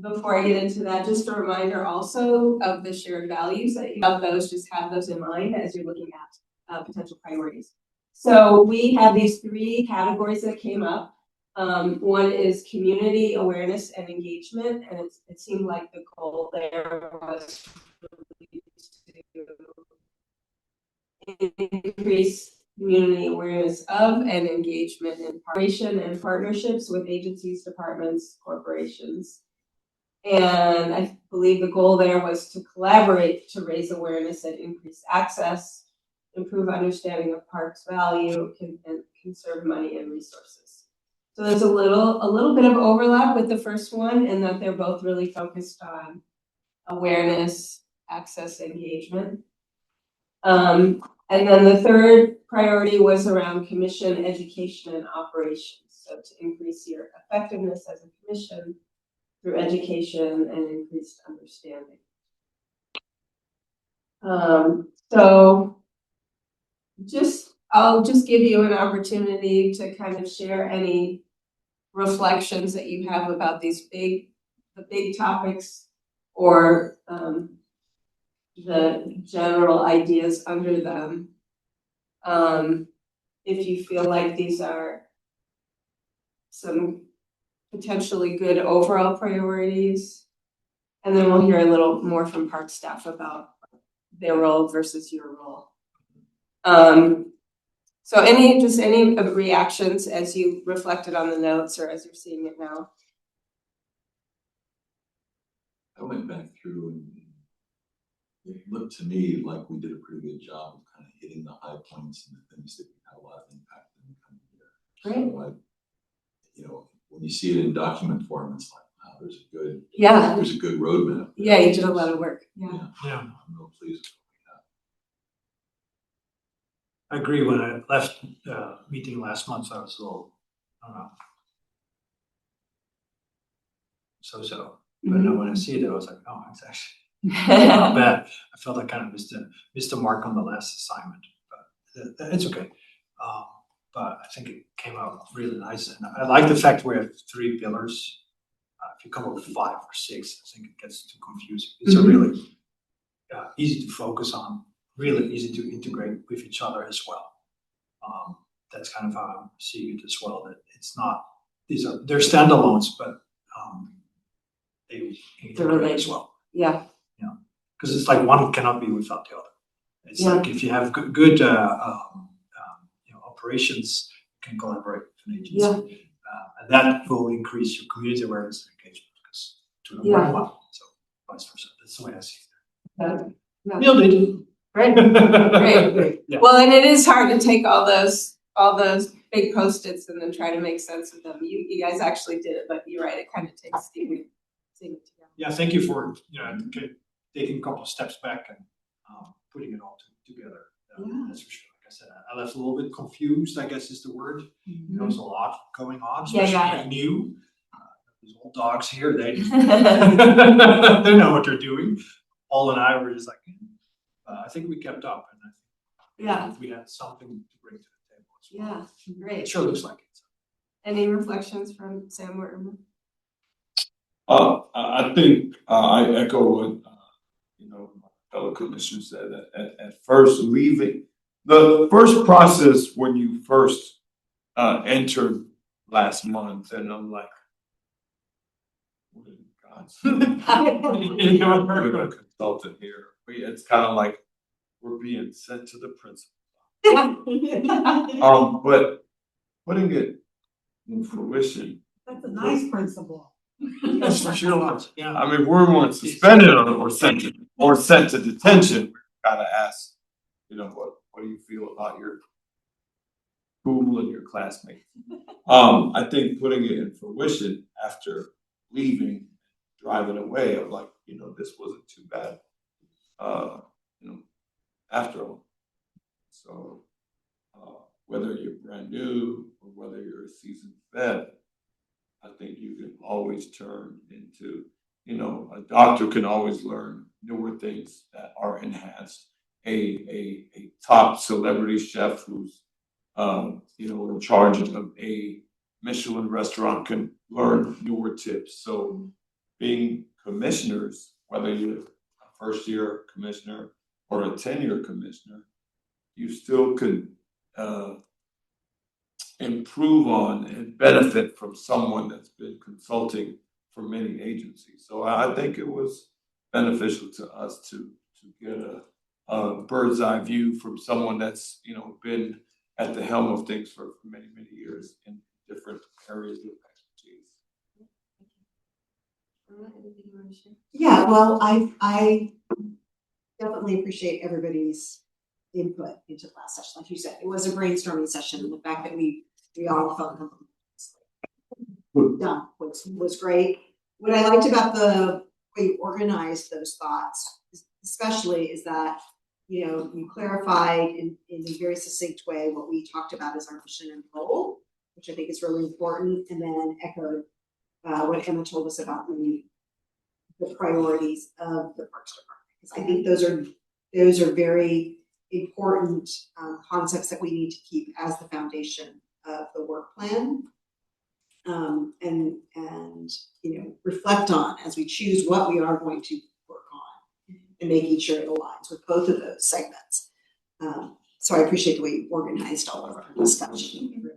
Before I get into that, just a reminder also of the shared values that you have those, just have those in mind as you're looking at potential priorities. So we have these three categories that came up. One is community awareness and engagement, and it seemed like the goal there was to increase community awareness of and engagement in cooperation and partnerships with agencies, departments, corporations. And I believe the goal there was to collaborate to raise awareness and increase access, improve understanding of parks value, and conserve money and resources. So there's a little bit of overlap with the first one in that they're both really focused on awareness, access, engagement. And then the third priority was around commission education and operations. So to increase your effectiveness as a commission through education and increased understanding. So I'll just give you an opportunity to kind of share any reflections that you have about the big topics, or the general ideas under them. If you feel like these are some potentially good overall priorities, and then we'll hear a little more from park staff about their role versus your role. So any reactions as you reflected on the notes or as you're seeing it now? I went back through and it looked to me like we did a pretty good job of kind of hitting the high points and the things that had a lot of impact in the coming year. Great. So when you see it in document form, it's like, wow, there's a good roadmap. Yeah, you did a lot of work. Yeah. Yeah. I'm real pleased with I agree. When I left the meeting last month, I was a little, I don't know, so. But now when I see it, I was like, oh, it's actually not bad. I felt I kind of missed the mark on the last assignment, but it's okay. But I think it came out really nice, and I like the fact we have 3 pillars. If you come up with 5 or 6, I think it gets too confusing. It's a really easy to focus on, really easy to integrate with each other as well. That's kind of how I see it as well. That it's not they're standalones, but, they They're integrate as well. Yeah, Cause it's like one cannot be without the other. It's Yeah. like if you have good, operations, you can collaborate with an agency. Yeah. And that will increase your community awareness and engagement, because two of them Yeah. work well, so vice versa. That's the way I see it. Yeah. Neil did. Great. Great. Yeah. Well, and it is hard to take all those big Post-its and then try to make sense of them. You guys actually did it, but you're right, it kind of takes seeing it together. Yeah, thank you for, taking a couple of steps back and, putting it all together. Yeah. That's for sure. Like I said, I left a little bit confused, I guess is the word. There was a lot going on, Yeah, especially got I knew. These old dogs here, they they know what they're doing. Paul and I were just like, I think we kept up, and I think we had something to bring to the table as well. Yeah, It great. sure looks like it. Any reflections from Sam Whitman? I think I echo what my fellow commissioners said. At first, leaving the first process when you first entered last month, and I'm like, what in God's name? We're a consultant here. It's kind of like we're being sent to the principal. But putting it in fruition. That's a nice principle. Yes, for sure. Yeah. I mean, we weren't suspended or sent to detention. We gotta ask, what do you feel about your school and your classmates? I think putting it in fruition after leaving, driving away, I'm like, this wasn't too bad. After all. So whether you're brand new or whether you're a seasoned vet, I think you can always turn into, a doctor can always learn newer things that are enhanced. A top celebrity chef who's, in charge of a Michelin restaurant can learn newer tips. So being commissioners, whether you're a first year commissioner or a 10-year commissioner, you still could improve on and benefit from someone that's been consulting for many agencies. So I think it was beneficial to us to get a bird's eye view from someone that's been at the helm of things for many, many years in different areas of expertise. Anything you want to share? Yeah, well, I definitely appreciate everybody's input into the last session. Like you said, it was a brainstorming session, and the fact that we all felt done was great. What I liked about the way you organized those thoughts, especially, is that you clarified in a very succinct way what we talked about as our mission and goal, which I think is really important, and then echoed what Emma told us about the priorities of the Parks Department. Because I think those are very important concepts that we need to keep as the foundation of the work plan, and reflect on as we choose what we are going to work on, and making sure it aligns with both of those segments. So I appreciate the way you organized all of our discussion.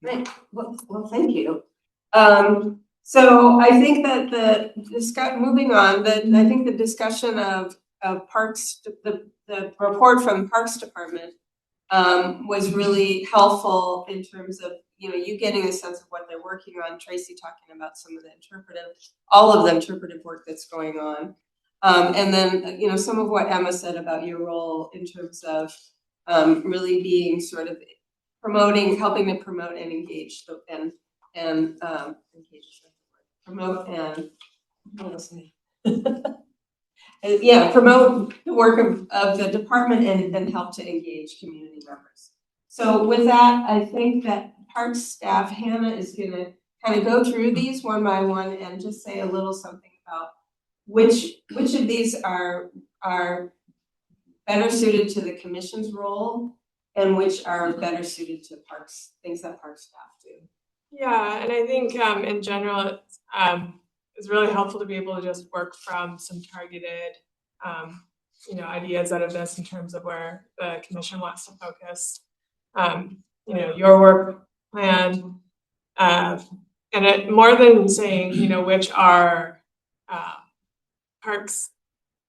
Right. Well, thank you. So I think that moving on, I think the discussion of parks, the report from the Parks Department was really helpful in terms of you getting a sense of what they're working on. Tracy talking about some of all of the interpretive work that's going on, and then some of what Emma said about your role in terms of really being sort of helping to promote and engage promote and promote the work of the department and help to engage community members. So with that, I think that Parks staff, Hannah, is going to kind of go through these one by one and just say a little something about which of these are better suited to the commission's role and which are better suited to things that Parks staff do. Yeah, and I think in general, it's really helpful to be able to just work from some targeted, ideas out of this in terms of where the commission wants to focus. Your work plan and it more than saying, which are parks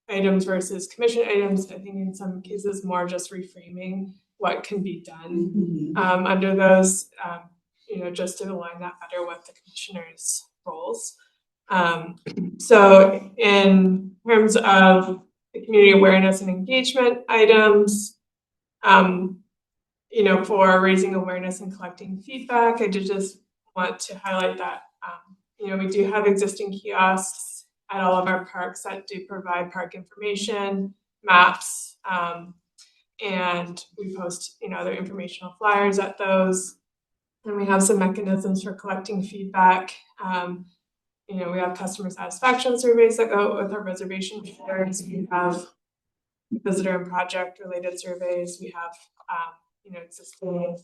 items versus commission items, I think in some cases more just reframing what can be done under those, just to align that better with the commissioners' roles. So in terms of the community awareness and engagement items, for raising awareness and collecting feedback, I did just want to highlight that, we do have existing kiosks at all of our parks that do provide park information, maps, and we post, other informational flyers at those. And we have some mechanisms for collecting feedback. We have customer satisfaction surveys that go with our reservation shares. We have visitor and project related surveys. We have, existing,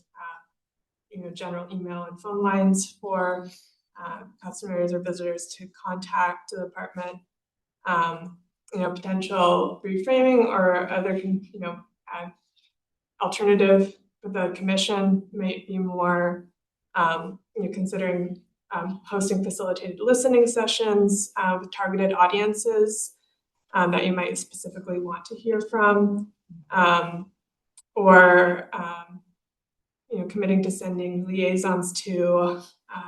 general email and phone lines for customers or visitors to contact the department. Potential reframing or other, alternative for the commission may be more, considering hosting facilitated listening sessions with targeted audiences that you might specifically want to hear from, or committing to sending liaisons to,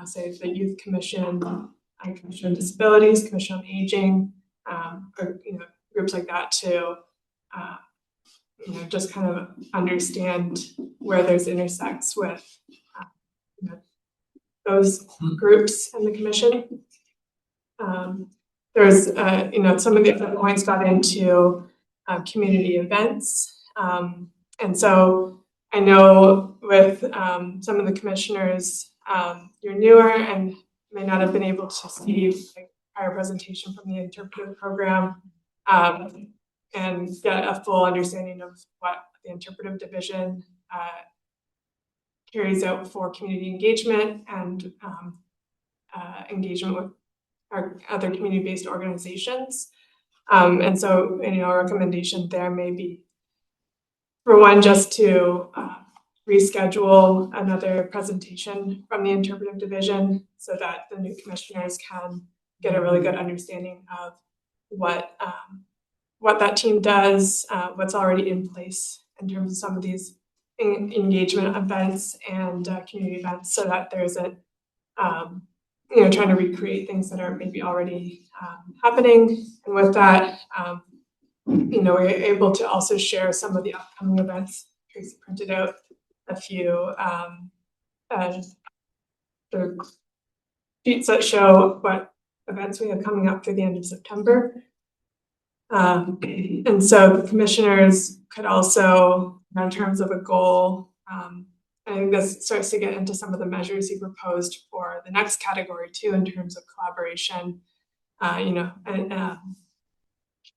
say, the Youth Commission, Commission on Disabilities, Commission on Aging, or groups like that to just kind of understand where there's intersects with those groups in the commission. There's some of the other points got into community events, and so I know with some of the commissioners, you're newer and may not have been able to see prior presentation from the interpretive program and get a full understanding of what the interpretive division carries out for community engagement and engagement with our other community-based organizations. And so, a recommendation there may be, for one, just to reschedule another presentation from the interpretive division so that the new commissioners can get a really good understanding of what that team does, what's already in place in terms of some of these engagement events and community events, so that there isn't trying to recreate things that are maybe already happening. And with that, we're able to also share some of the upcoming events. Tracy printed out a few the sheets that show what events we have coming up through the end of September. And so the commissioners could also, in terms of a goal, I think this starts to get into some of the measures you proposed for the next category too, in terms of collaboration.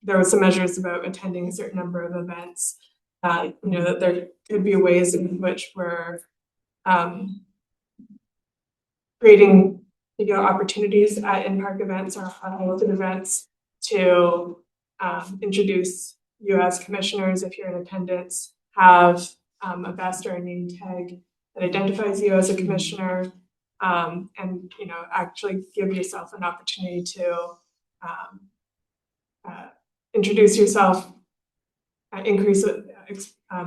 There were some measures about attending a certain number of events. That there could be ways in which we're creating opportunities at in-park events or hosted events to introduce you as commissioners, if you're in attendance, have a vest or a name tag that identifies you as a commissioner, and actually give yourself an opportunity to introduce yourself, increase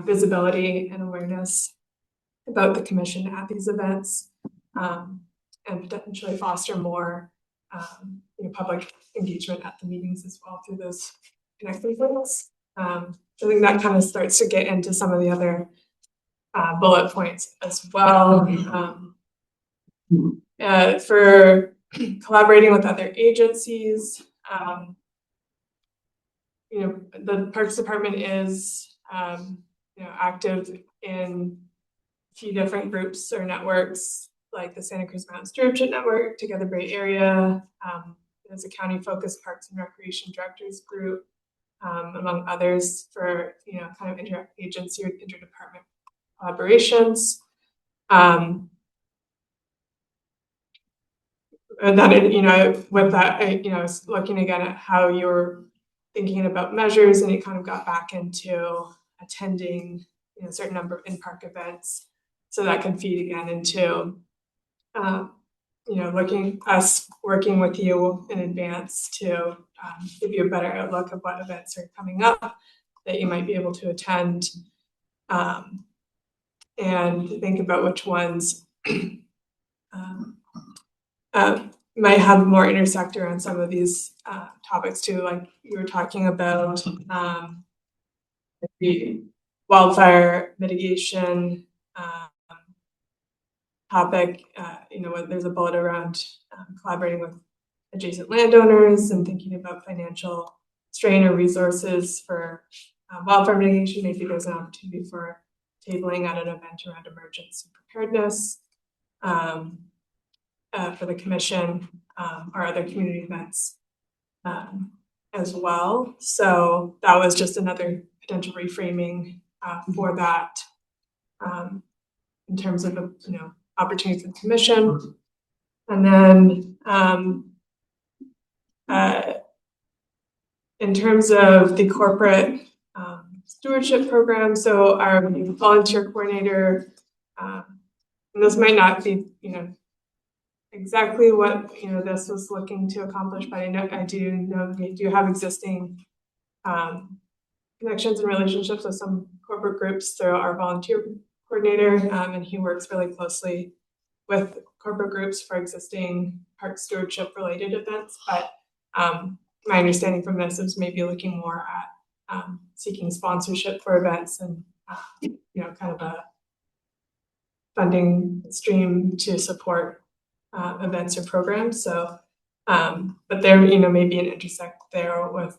visibility and awareness about the commission at these events, and potentially foster more public engagement at the meetings as well through those connecting points. I think that kind of starts to get into some of the other bullet points as well. For collaborating with other agencies, the Parks Department is active in a few different groups or networks, like the Santa Cruz Mountain Stewardship Network, Together Bay Area. There's a county-focused Parks and Recreation Directors group, among others, for kind of interagency or interdepartment collaborations. And then with that, I was looking again at how you're thinking about measures, and it kind of got back into attending a certain number of in-park events, so that can feed again into working with you in advance to give you a better outlook of what events are coming up that you might be able to attend, and think about which ones might have more intersector on some of these topics too, like you were talking about the wildfire mitigation topic. There's a bullet around collaborating with adjacent landowners and thinking about financial strain or resources for wildfire mitigation. Maybe there's an opportunity for tabling at an event around emergency preparedness for the commission or other community events as well. So that was just another potential reframing for that in terms of opportunity for the commission. And then in terms of the corporate stewardship program, so our volunteer coordinator, and this might not be exactly what this was looking to accomplish, but I do know we do have existing connections and relationships with some corporate groups through our volunteer coordinator, and he works really closely with corporate groups for existing park stewardship related events. But my understanding from this is maybe looking more at seeking sponsorship for events and kind of a funding stream to support events or programs. So but there maybe an intersect there with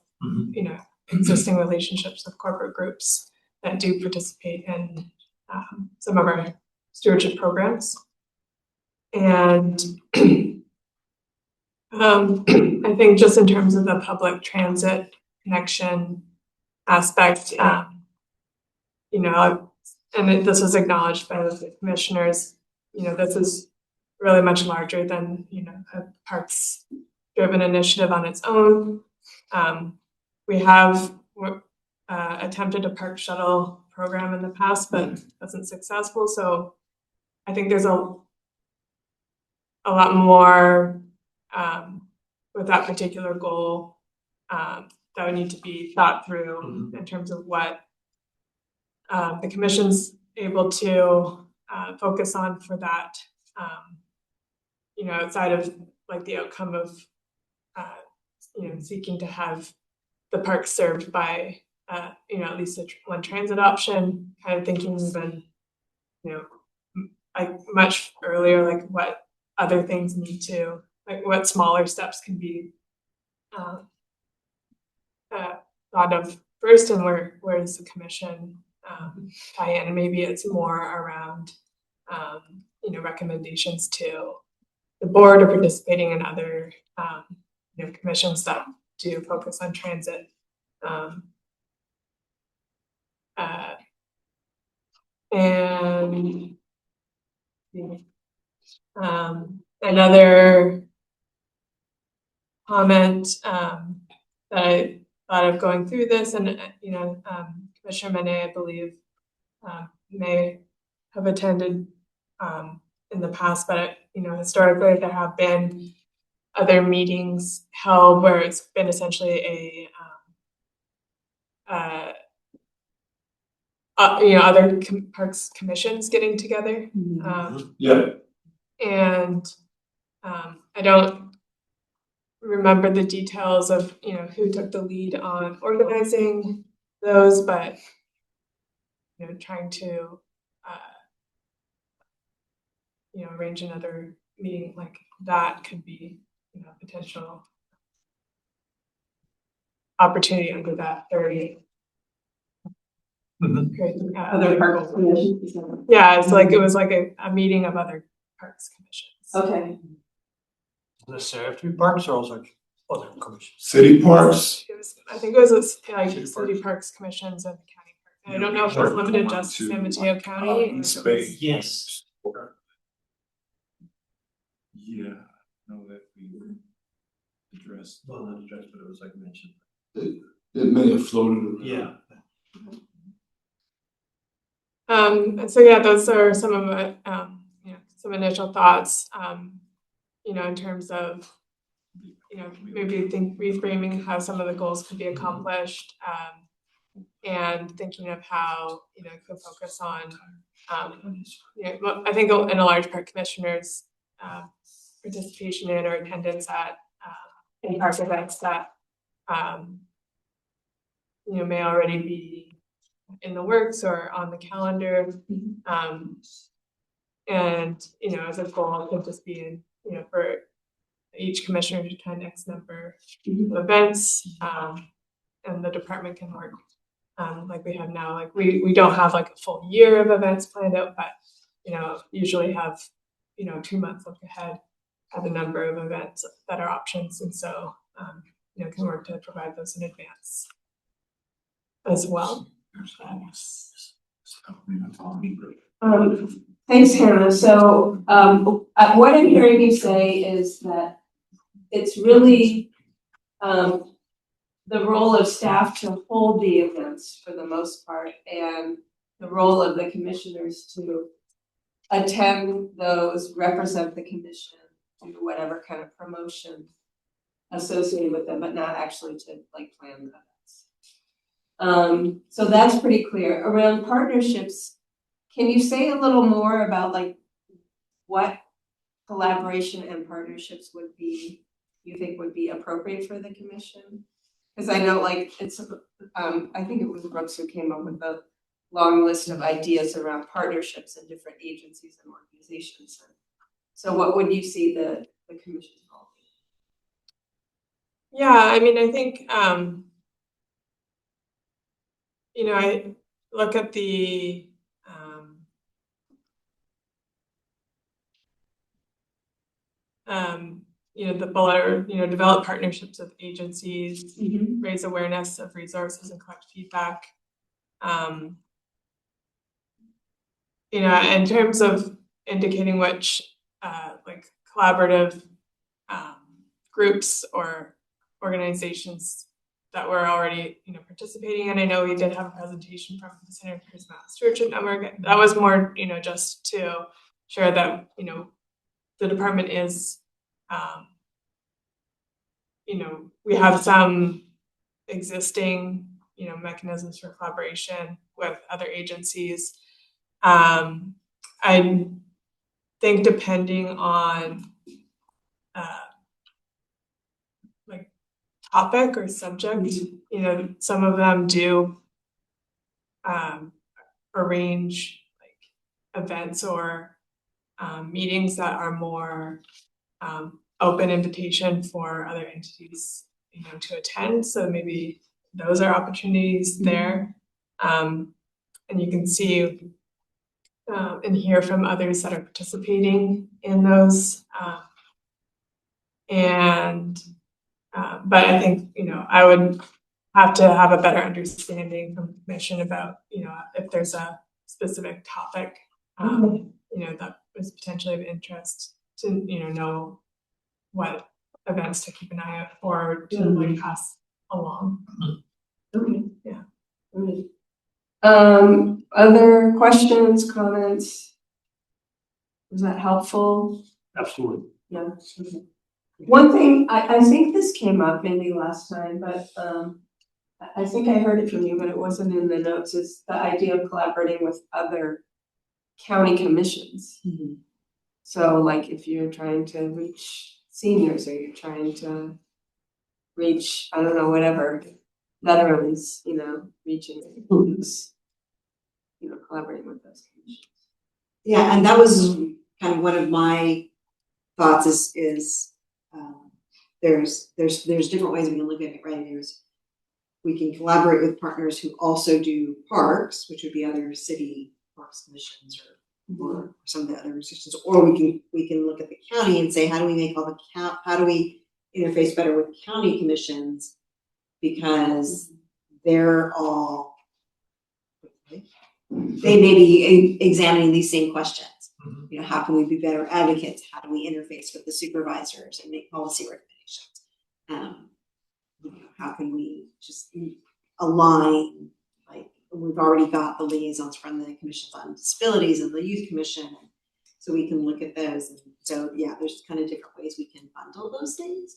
existing relationships with corporate groups that do participate in some of our stewardship programs. And I think just in terms of the public transit connection aspect, and this was acknowledged by the commissioners, this is really much larger than a parks driven initiative on its own. We have attempted a park shuttle program in the past, but wasn't successful. So I think there's a lot more with that particular goal that would need to be thought through in terms of what the commission's able to focus on for that, outside of like the outcome of seeking to have the park served by at least one transit option, kind of thinking even like much earlier, like what other things need to, like what smaller steps can be thought of first, and where does the commission tie in? And maybe it's more around recommendations to the board or participating in other commissions that do focus on transit. And another comment that I thought of going through this, and Commissioner Manet, I believe, may have attended in the past, but historically there have been other meetings held where it's been essentially other parks commissions getting together. And I don't remember the details of who took the lead on organizing those, but trying to arrange another meeting like that could be potential opportunity under that 30. Other parks commissions. Yeah, it's like it was like a meeting of other parks commissions. Okay. Necessarily have to be parks or also other commissions? City parks. I think it was like city parks commissions and county parks. I don't know if it's limited just to San Mateo County. Yes. Yeah, no, that we addressed. Well, not addressed, but it was like mentioned. It may have floated around. Yeah. So yeah, those are some of my some initial thoughts. in terms of, maybe reframing how some of the goals could be accomplished, and thinking of how, could focus on, I think in a large part commissioners, participation in or attendance at, in park events that, may already be in the works or on the calendar. And, as a goal, it could just be in, for each commissioner to attend X number of events, and the department can work, like we have now. Like we don't have like a full year of events planned out, but, usually have, 2 months look ahead at the number of events that are options. And so, can work to provide those in advance as well. Thanks, Hannah. So, what I'm hearing you say is that it's really, the role of staff to hold the events for the most part, and the role of the commissioners to attend those, represent the commission, do whatever kind of promotion associated with them, but not actually to like plan the events. So that's pretty clear. Around partnerships, can you say a little more about like what collaboration and partnerships you think would be appropriate for the commission? Because I know like it's, I think it was Brooks who came up with the long list of ideas around partnerships in different agencies and organizations. So what would you see the commission's role be? Yeah, I mean, I think, I look at the, the bullet, develop partnerships with agencies, raise awareness of resources and collect feedback. In terms of indicating which, like collaborative, groups or organizations that were already, participating. And I know we did have a presentation from the Center for Charismatic Stewardship Network. That was more, just to share that, the department is, we have some existing, mechanisms for collaboration with other agencies. I think depending on, like topic or subject, some of them do, arrange like events or, meetings that are more, open invitation for other entities, to attend. So maybe those are opportunities there. And you can see, and hear from others that are participating in those. But I think, I would have to have a better understanding from the commission about, if there's a specific topic, that was potentially of interest to, know what events to keep an eye out for, to like pass along. Okay. Yeah. All right. Other questions, comments? Was that helpful? Absolutely. Yeah. Okay. One thing, I think this came up maybe last time, but I think I heard it from you, but it wasn't in the notes, is the idea of collaborating with other county commissions. So like if you're trying to reach seniors, or you're trying to reach, I don't know, whatever, veterans, reaching groups, collaborating with those commissions. Yeah, and that was kind of one of my thoughts is there's different ways we can look at it, right? We can collaborate with partners who also do parks, which would be other city parks commissions or some of the other institutions, or we can look at the county and say, how do we make how do we interface better with county commissions, because they're all, they may be examining these same questions. How can we be better advocates? How do we interface with the supervisors and make policy recommendations? How can we just align? Like we've already got the liaisons from the commissions on disabilities and the youth commission. So we can look at those. And so, yeah, there's kind of different ways we can bundle those things.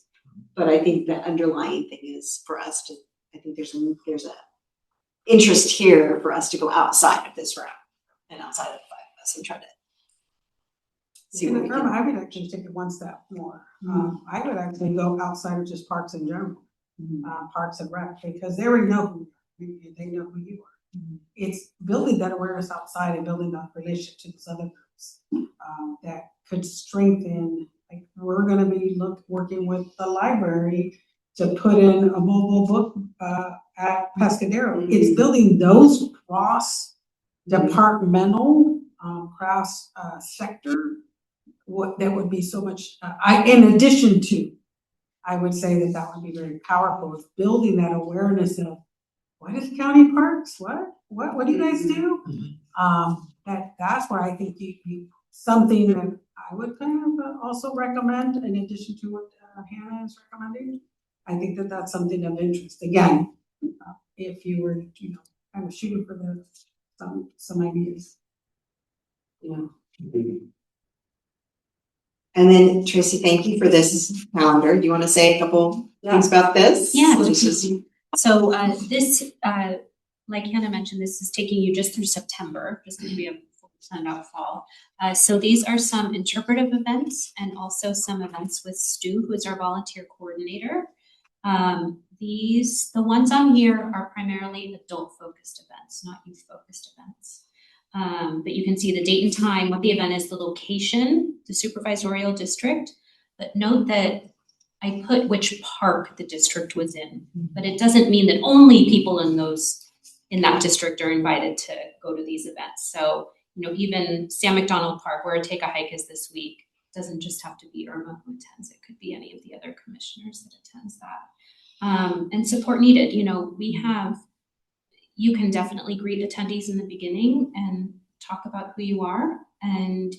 But I think the underlying thing is for us to, I think there's a interest here for us to go outside of this route and outside of the 5 of us and try to see In what the we term, can. I would actually take it one step more. I would actually go outside of just parks in general, parks and rec, because they already know who you are. They know who you are. It's building that awareness outside and building that relationship to those other groups that could strengthen. Like we're going to be working with the library to put in a mobile book at Pescadero. It's building those cross departmental cross sector. What that would be so much. In addition to, I would say that would be very powerful. Is building that awareness of what is county parks? What do you guys do? That's where I think you something that I would kind of also recommend in addition to what Hannah is recommending. I think that's something of interest. Again, if you were, kind of shooting for some ideas. Yeah. And then Tracy, thank you for this calendar. Do you want to say a couple things about this? Yeah, Just so this, like Hannah mentioned, this is taking you just through September, just because we have 4% out fall. So these are some interpretive events and also some events with Stu, who is our volunteer coordinator. The ones on here are primarily adult-focused events, not youth-focused events. But you can see the date and time, what the event is, the location, the supervisorial district. But note that I put which park the district was in, but it doesn't mean that only people in that district are invited to go to these events. So, even Sam McDonald Park, where Take a Hike is this week, doesn't just have to be Irma who attends. It could be any of the other commissioners that attends that. And support needed. You can definitely greet attendees in the beginning and talk about who you are. And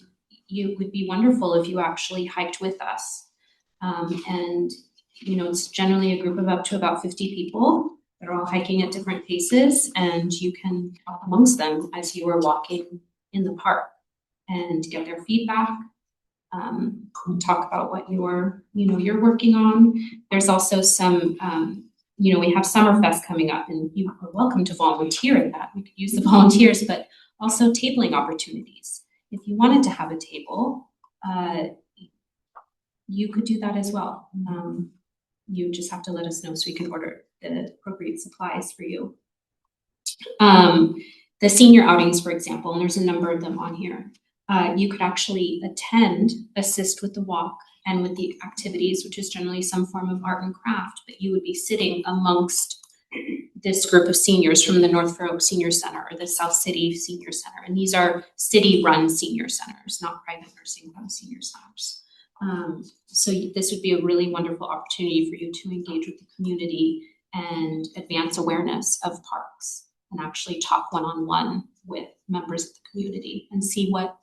it would be wonderful if you actually hiked with us. It's generally a group of up to about 50 people. They're all hiking at different paces, and you can talk amongst them as you are walking in the park and get their feedback. Talk about what you're working on. There's also some, we have Summerfest coming up, and you are welcome to volunteer at that. We could use the volunteers, but also tabling opportunities. If you wanted to have a table, you could do that as well. You just have to let us know so we can order the appropriate supplies for you. The senior outings, for example, and there's a number of them on here. You could actually assist with the walk and with the activities, which is generally some form of art and craft, but you would be sitting amongst this group of seniors from the North Fair Oak Senior Center or the South City Senior Center. And these are city-run senior centers, not private nursing home senior centers. So this would be a really wonderful opportunity for you to engage with the community and advance awareness of parks and actually talk one-on-one with members of the community and see what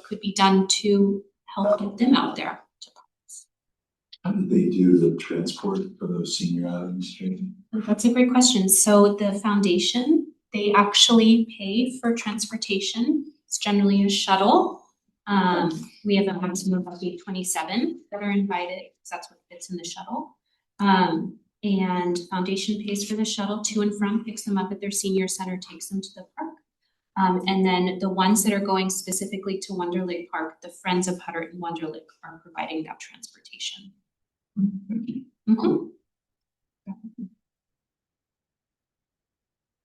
could be done to help get them out there to parks. How do they do the transport for those senior outings training? That's a great question. So the foundation, they actually pay for transportation. It's generally a shuttle. We have a maximum of 27 that are invited because that's what fits in the shuttle. And foundation pays for the shuttle to and from, picks them up at their senior center, takes them to the park. And then the ones that are going specifically to Wonder Lake Park, the Friends of Hutter and Wonder Lake are providing that transportation. Mm-hmm.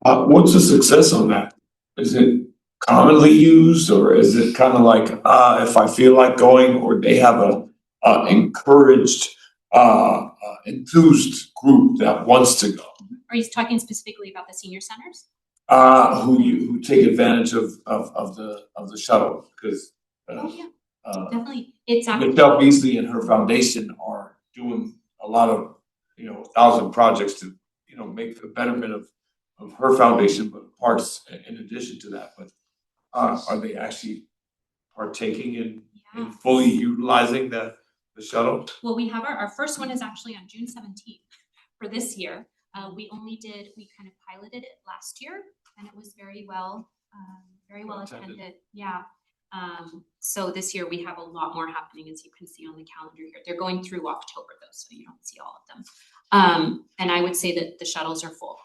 What's the success on that? Is it commonly used, or is it kind of like if I feel like going, or they have a encouraged, enthused group that wants to go? Are you talking specifically about the senior centers? Who take advantage of the shuttle, because Definitely. It's Michelle Beasley and her foundation are doing a lot of 1,000 projects to make the betterment of her foundation, but parts in addition to that. But are they actually partaking in fully utilizing the shuttle? Well, we have our first one is actually on June 17th for this year. We kind of piloted it last year, and it was very well attended. Yeah. So this year we have a lot more happening, as you can see on the calendar here. They're going through October though, so you don't see all of them. And I would say that the shuttles are full.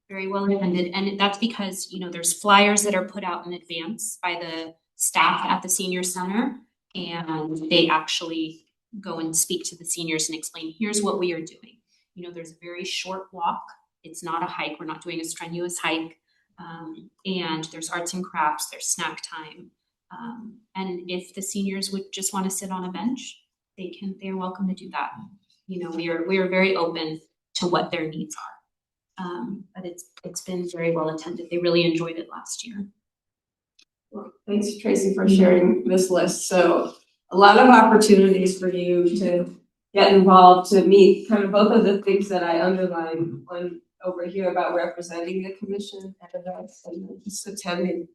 Very well attended, and that's because, you know, there's flyers that are put out in advance by the staff at the senior center, and they actually go and speak to the seniors and explain, here's what we are doing. You know, there's a very short walk. It's not a hike. We're not doing a strenuous hike. And there's arts and crafts, there's snack time. And if the seniors would just want to sit on a bench, they're welcome to do that. You know, we are very open to what their needs are. But it's been very well attended. They really enjoyed it last year. Well, thanks, Tracy, for sharing this list. So a lot of opportunities for you to get involved, to meet kind of both of the things that I underlined on over here about representing the commission at events and then just attending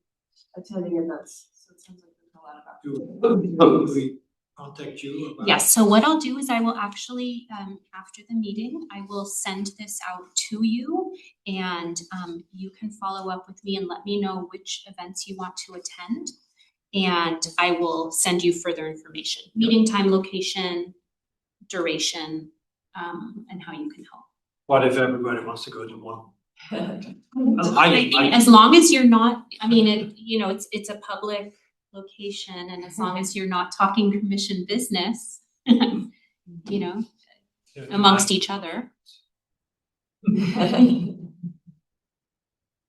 events. So it sounds like there's a lot of opportunities. Do we contact you about? Yes, so what I'll do is I will actually, after the meeting, I will send this out to you, and you can follow up with me and let me know which events you want to attend. And I will send you further information, meeting time, location, duration, and how you can help. What if everybody wants to go to one? I think as long as you're not, I mean, it's a public location, and as long as you're not talking commission business, amongst each other.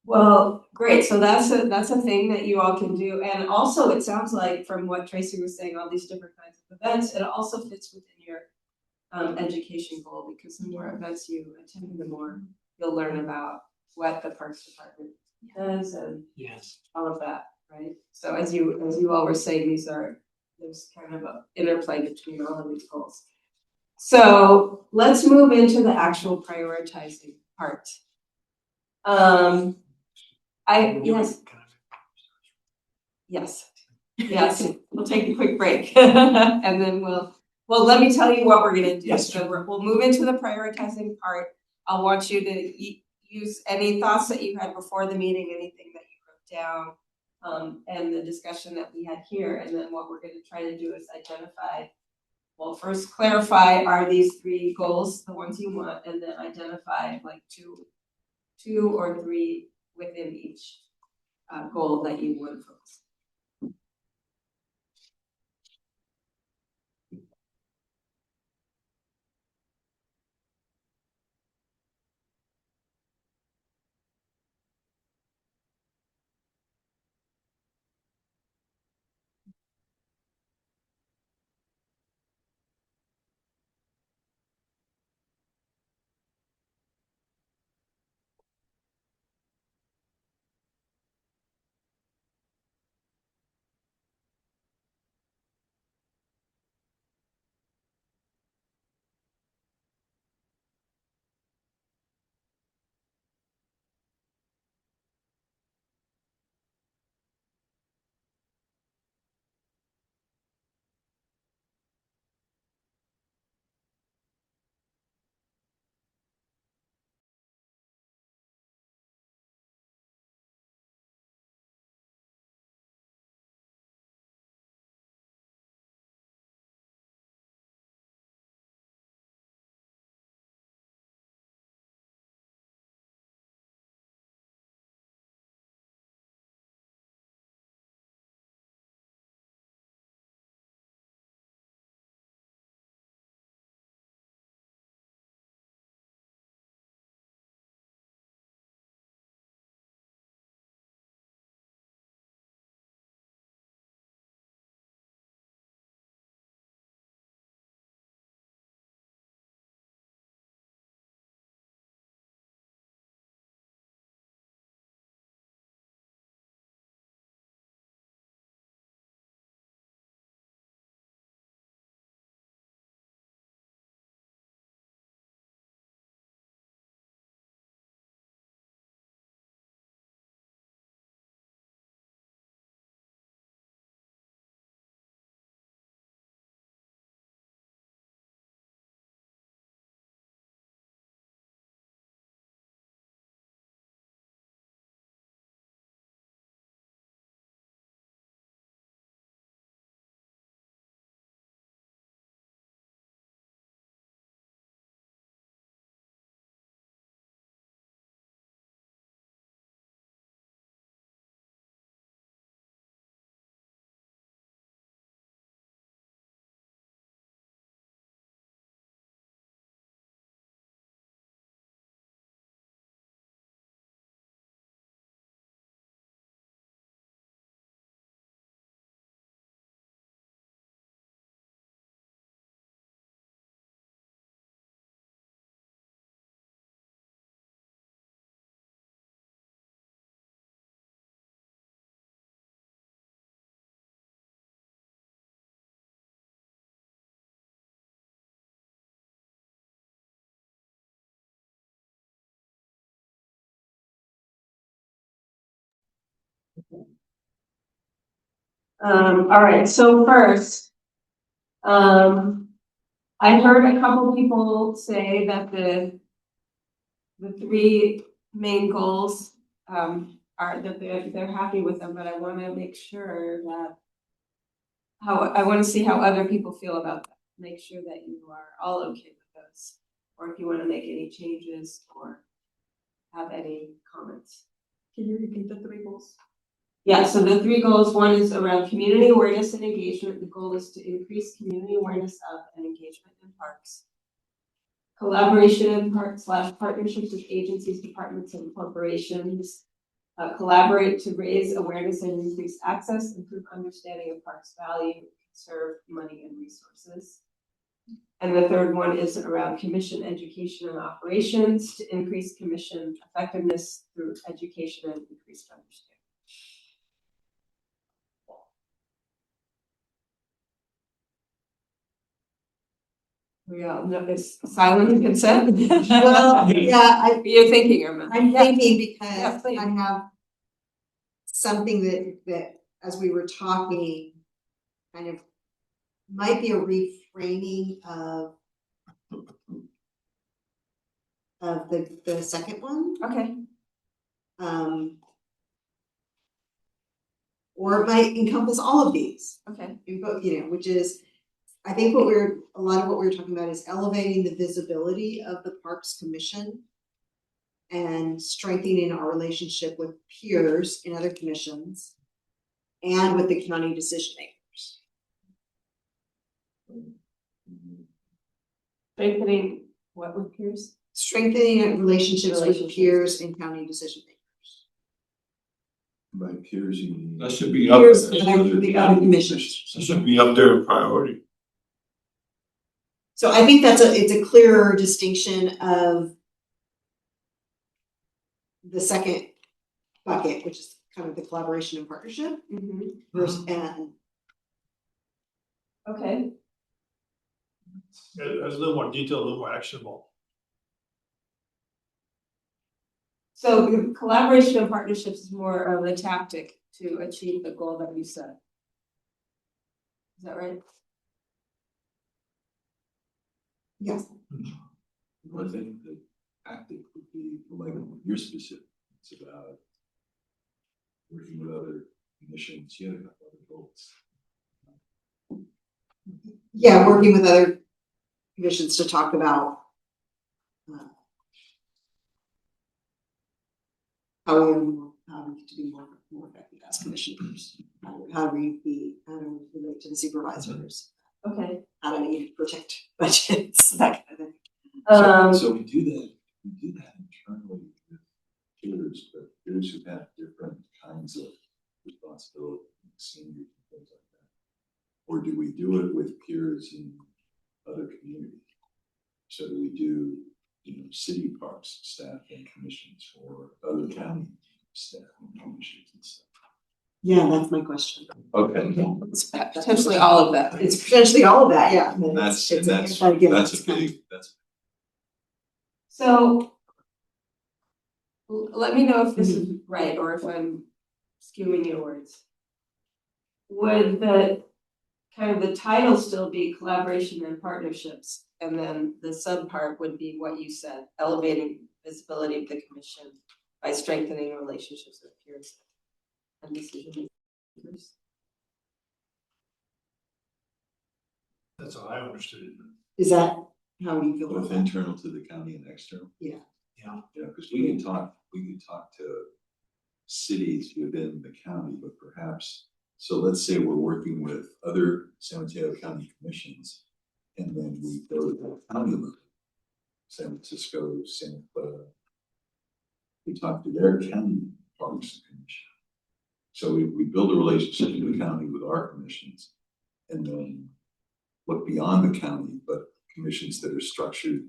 Well, great. So that's a thing that you all can do. And also it sounds like from what Tracy was saying, all these different kinds of events, it also fits within your education goal, because the more events you attend, the more you'll learn about what the Parks Department does and Yes. all of that, right? So as you all were saying, there's kind of an interplay between all of these goals. So let's move into the actual prioritizing part. Yes, we'll take a quick break and then let me tell you what we're gonna do. Yes. So we'll move into the prioritizing part. I want you to use any thoughts that you had before the meeting, anything that you wrote down, and the discussion that we had here. And then what we're gonna try to do is first clarify, are these 3 goals the ones you want, and then identify like two or 3 within each goal that you would focus. All right, so first, I heard a couple people say that the three main goals, are that they're happy with them, but I wanna make sure that I wanna see how other people feel about that, make sure that you are all okay with those, or if you wanna make any changes or have any comments. Can you repeat the three goals? Yeah, so the three goals, one is around community awareness and engagement. The goal is to increase community awareness of and engagement in parks. Collaboration in parks / partnerships with agencies, departments, and corporations. Collaborate to raise awareness and increase access, improve understanding of parks value, conserve money and resources. And the third one is around commission education and operations to increase commission effectiveness through education and increased understanding. We all know it's silent and consent. Well, yeah, You're thinking, Irma. I'm thinking because Yeah, please. I have something that as we were talking, kind of might be a reframing of the second one. Okay. Or it might encompass all of these, Okay. which is, I think a lot of what we were talking about is elevating the visibility of the Parks Commission and strengthening our relationship with peers in other commissions and with the county decision makers. Strengthening what with peers? Strengthening relationships with peers and county decision makers. By peers, you mean? That should be up Peers there. and other commissions. That should be up there in priority. So I think it's a clearer distinction of the second bucket, which is kind of the collaboration and partnership, versus and Okay. It's a little more detailed, a little more actionable. So the collaboration and partnerships is more of a tactic to achieve the goal that you set. Is that right? yes. I think the tactic would be like your specific, it's about working with other commissions, you have other goals. Yeah, working with other commissions to talk about how we get to be more effective as commissioners. How do we relate to the supervisors? Okay. How do we protect budgets? That kind of thing. So we do that internally with peers, but peers who have different kinds of responsibility, seniors and things like that. Or do we do it with peers in other communities? So do we do, city parks staff and commissions or other county staff and commissions and stuff? Yeah, that's my question. Okay. It's potentially all of that. It's potentially all of that, yeah. And that's That's a big. So let me know if this is right or if I'm skewing your words. Would the kind of the title still be collaboration and partnerships, and then the sub part would be what you said, elevating visibility of the commission by strengthening relationships with peers and decision makers? That's how I understood it. Is that how you feel about Both that? internal to the county and external? Yeah. Yeah. Yeah, because we can talk to cities within the county, but perhaps, so let's say we're working with other San Mateo County commissions, and then we go to the county level, San Francisco, Santa Clara. We talk to their county parks commission. So we build a relationship with the county with our commissions, and then look beyond the county, but commissions that are structured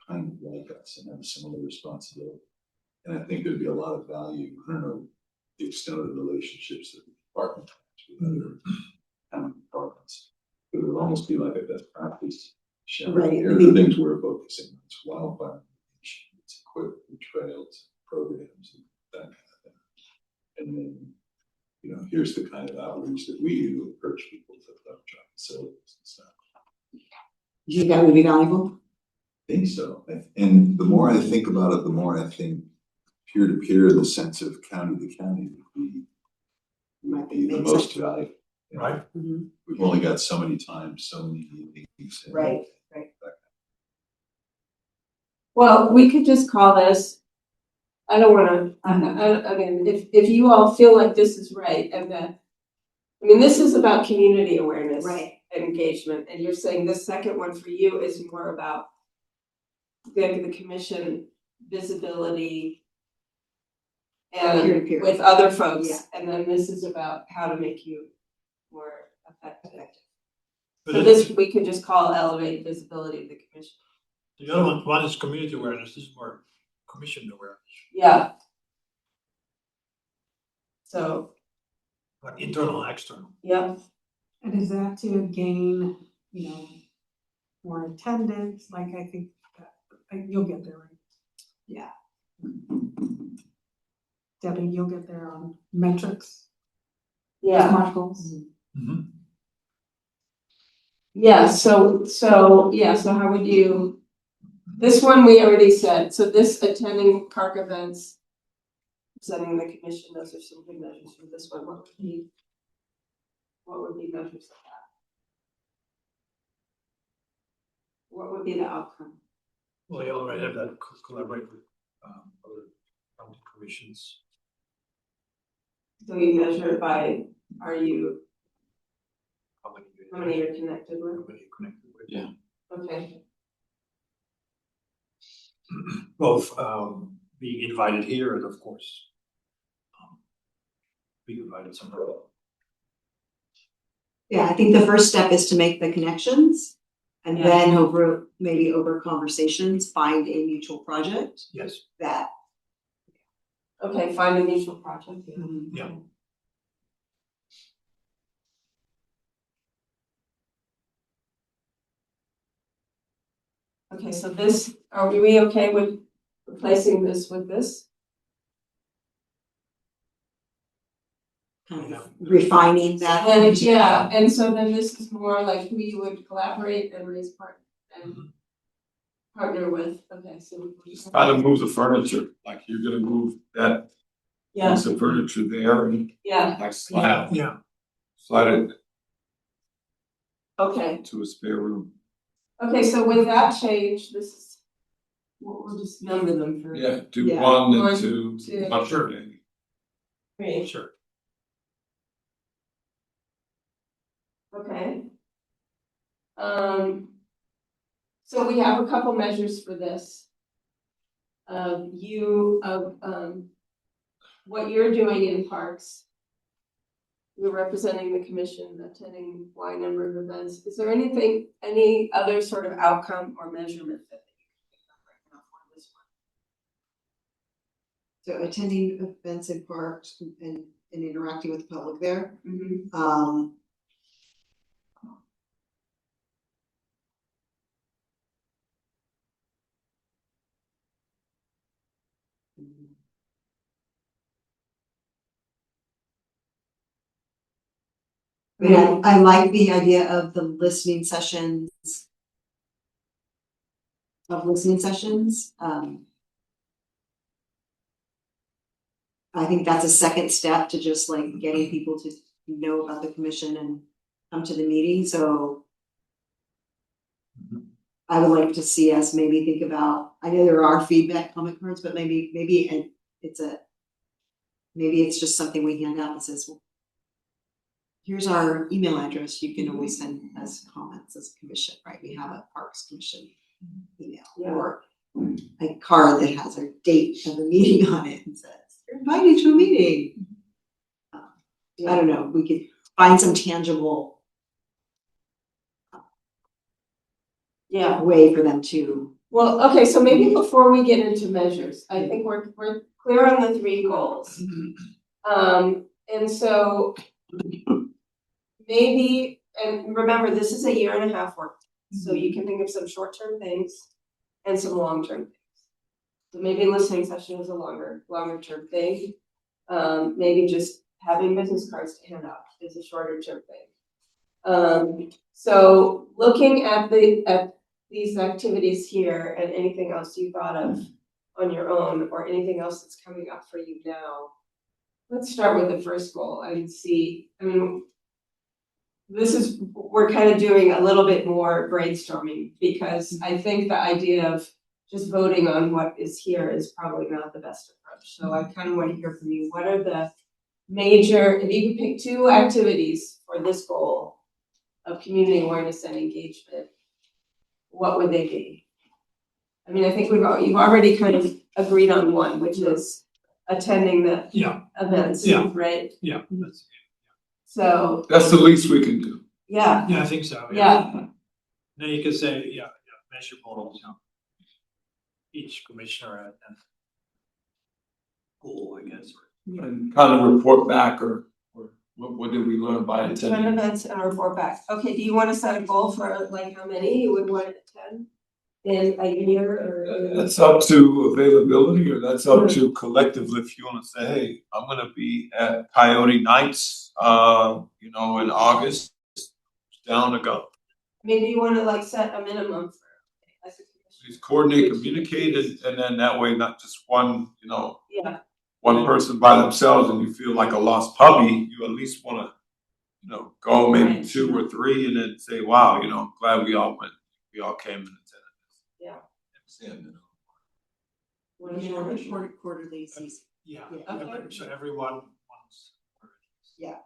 kind of like us and have a similar responsibility. And I think there'd be a lot of value, I don't know, the extent of the relationships that the department has with other county departments. It would almost be like a best practice sharing. Right. Here are the things we're focusing on, it's wildfire mitigation, it's equipment, trails, programs, and that kind of thing. And then you know, here's the kind of outreach that we do, encourage people to dump truck facilities and stuff. Do you think that would be valuable? I think so. And the more I think about it, the more I think peer to peer in the sense of county to county would be the Makes most sense. valuable. You know, Right. We've only got so many times, so many meetings. and- Right. Well, we could just call this, I don't wanna, I mean, if you all feel like this is right, and that, I mean, this is about community awareness. Right. And engagement, and you're saying the second one for you is more about the commission visibility and Peer-to-peer. with other folks, Yeah. and then this is about how to make you more effective. But So this, we could just call elevate visibility of the commission. the other one is community awareness, this is more commission awareness, Yeah. So, like internal and external. yeah, And is that to gain, you know, more attendance, like I think that, you'll get there, right? Yeah. Debbie, you'll get there on metrics, yeah, SMART goals. yeah, so how would you, this one we already said, so this attending park events, presenting the commission, those are some good measures for this one, what would be measures of that? What would be the outcome? Well, you already have that collaborate with other county commissions. So you measure it by, how How many many you're connected with? how many you connected with. Yeah. Okay, Both being invited here and of course being invited somewhere else. Yeah, I think the first step is to make the connections. And Yeah. then over conversations, find a mutual project Yes. that. okay, find a mutual project. Yeah. Okay, so this, are we okay with replacing this with this? Kind of refining that. And yeah, and so then this is more like who you would collaborate and raise part and partner with, okay, so. How to move the furniture, like you're gonna move that Yeah, piece of furniture there and yeah, like slide it okay, to a spare room. okay, so with that change, this is, we'll just number them for. Yeah, do Yeah. one One, and two, two. one Sure. per day. Three, Sure. okay. So we have a couple measures for this. What you're doing in parks. You're representing the commission, attending Y number of events. Is there any other sort of outcome or measurement that you can think of right now for this So attending events in parks and interacting with the public there. one? I mean, I like the idea of the listening sessions. I think that's a second step to just like getting people to know about the commission and come to the meeting, so. I would like to see us maybe think about, I know there are feedback comment cards, but maybe it's just something we hand out that says, well, here's our email address, you can always send us comments as a commission, right? We have a Parks Commission email, Yeah. or a card that has our date of the meeting on it and says, you're invited to a meeting. I don't know, we could find some tangible way for them to. Well, okay, so maybe before we get into measures, I think we're clear on the three goals. And so maybe, and remember, this is a 1.5 year work, so you can think of some short-term things and some long-term things. So maybe listening session is a longer term thing. Maybe just having business cards to hand out is a shorter term thing. So looking at these activities here and anything else you thought of on your own or anything else that's coming up for you now, let's start with the first goal and see, I mean, we're kind of doing a little bit more brainstorming because I think the idea of just voting on what is here is probably not the best approach. So I kind of want to hear from you. What are the major, if you could pick 2 activities for this goal of community awareness and engagement, what would they be? I mean, I think you've already kind of agreed on one, which is attending the events, right? Yeah, So That's the least we can do. yeah, I think so. yeah, Then you could say, measurable, each commissioner and goal, I guess. And kind of report back or what did we learn by attend attending? events and report back. Okay, do you want to set a goal for like how many you would want to attend in a year or? That's up to availability, or that's up to collectively if you want to say, hey, I'm gonna be at Coyote Nights, in August, down to go. Maybe you want to like set a minimum for as a commissioner. Just coordinate, communicate, and then that way, not just one, Yeah, one person by themselves and you feel like a lost puppy, you at least wanna, go maybe Right. 2 or 3 and then say, wow, glad we all went, we all came and attended this. yeah. What is your quarterly season? Yeah, Okay. so everyone wants. Yeah.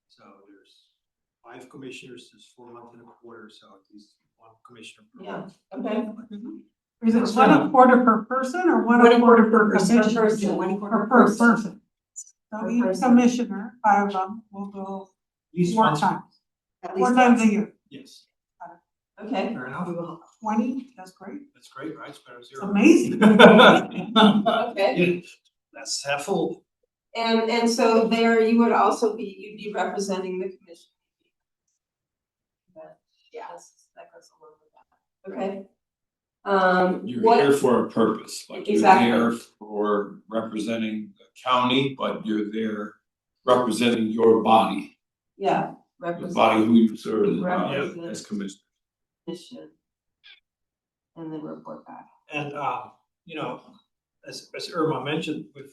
So there's 5 commissioners, there's 4 months and a quarter, so at least 1 commissioner. per Yeah, month. okay. Is it 1 per person or 1 per commission? Person, 1 Per per person. person. So Per each person. commissioner, 5 of them, will go At least 4 once. times, At 4 least times a year. Yes, Okay, fair enough. 20, that's great. That's great, right? It's better than It's 0. amazing. okay. Yeah, that's half full. And so there you would also you'd be representing the commission. Yes, that goes along with that. Okay. You're here for a purpose, like Exactly. you're there for representing the county, but you're there representing your body, Yeah, the represent body who you serve Represent. as commissioner. commission. And then report back. And, as Irma mentioned, with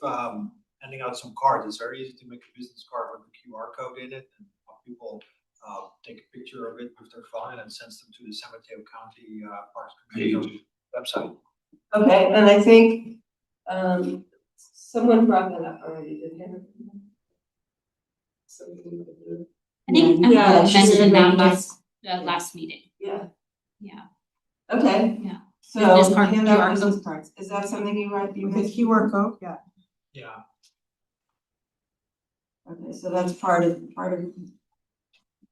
handing out some cards, it's very easy to make a business card with a QR code in it and people take a picture of it with their phone and sends them to the San Mateo County Parks Commission website. Okay, and I think someone brought that up already, didn't they? Something to do. I think Yeah, I she's mentioned that recommending last meeting. Yeah, Yeah. okay. Yeah. So Business card, hand out QR business code. cards. Is that something you write? With a QR code, yeah. Yeah. Okay, so that's part of,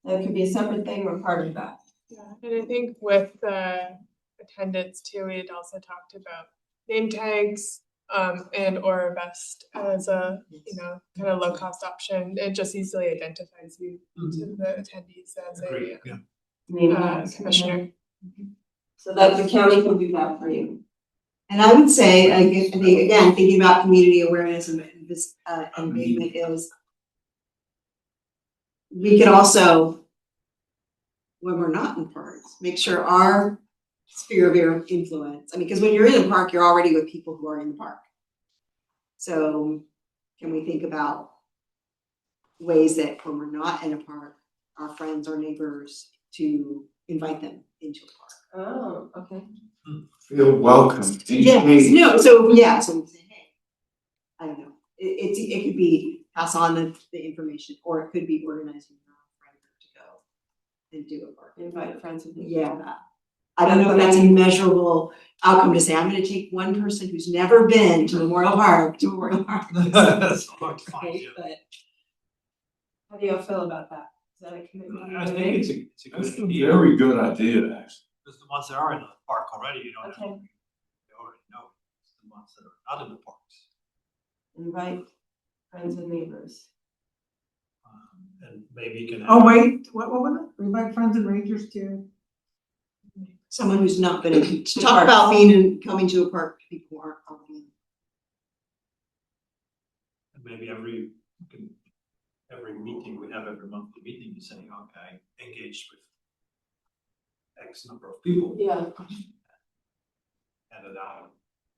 that could be a separate thing or part of that. Yeah, and I think with the attendance too, we had also talked about name tags and or a vest as a, kind of low cost option. It just easily identifies you to the attendees as Agreed, a yeah. commissioner. So that the county can do that for you. And I would say, again, thinking about community awareness and this engagement is, we could also, when we're not in parks, make sure our sphere of influence, because when you're in the park, you're already with people who are in the park. So can we think about ways that when we're not in a park, our friends or neighbors to invite them into a park? Oh, okay. Feel welcome. Yes, no, so we say, hey, I don't know, it could be pass on the information, or it could be organizing your own friend group to go and do a park. Invite friends and things. Yeah. I don't know if that's a measurable outcome to say, I'm gonna take one person who's never been to Memorial Park to Memorial Park. That's hard to find, Okay, yeah. but how do y'all feel about that? Is that a commitment? I think it's a That's good a idea. very good idea, actually. Because the ones that are in the park already, you don't have to, Okay. you already know. It's the ones that are not in the parks. Invite friends and neighbors. And maybe you can. Oh, wait, what was it? Invite friends and rangers too. Someone who's not been, to talk about being and coming to a park, people who aren't already. And maybe every, you can every meeting we have, every monthly meeting, you're saying, okay, I engaged with X number of people. Yeah, Handed out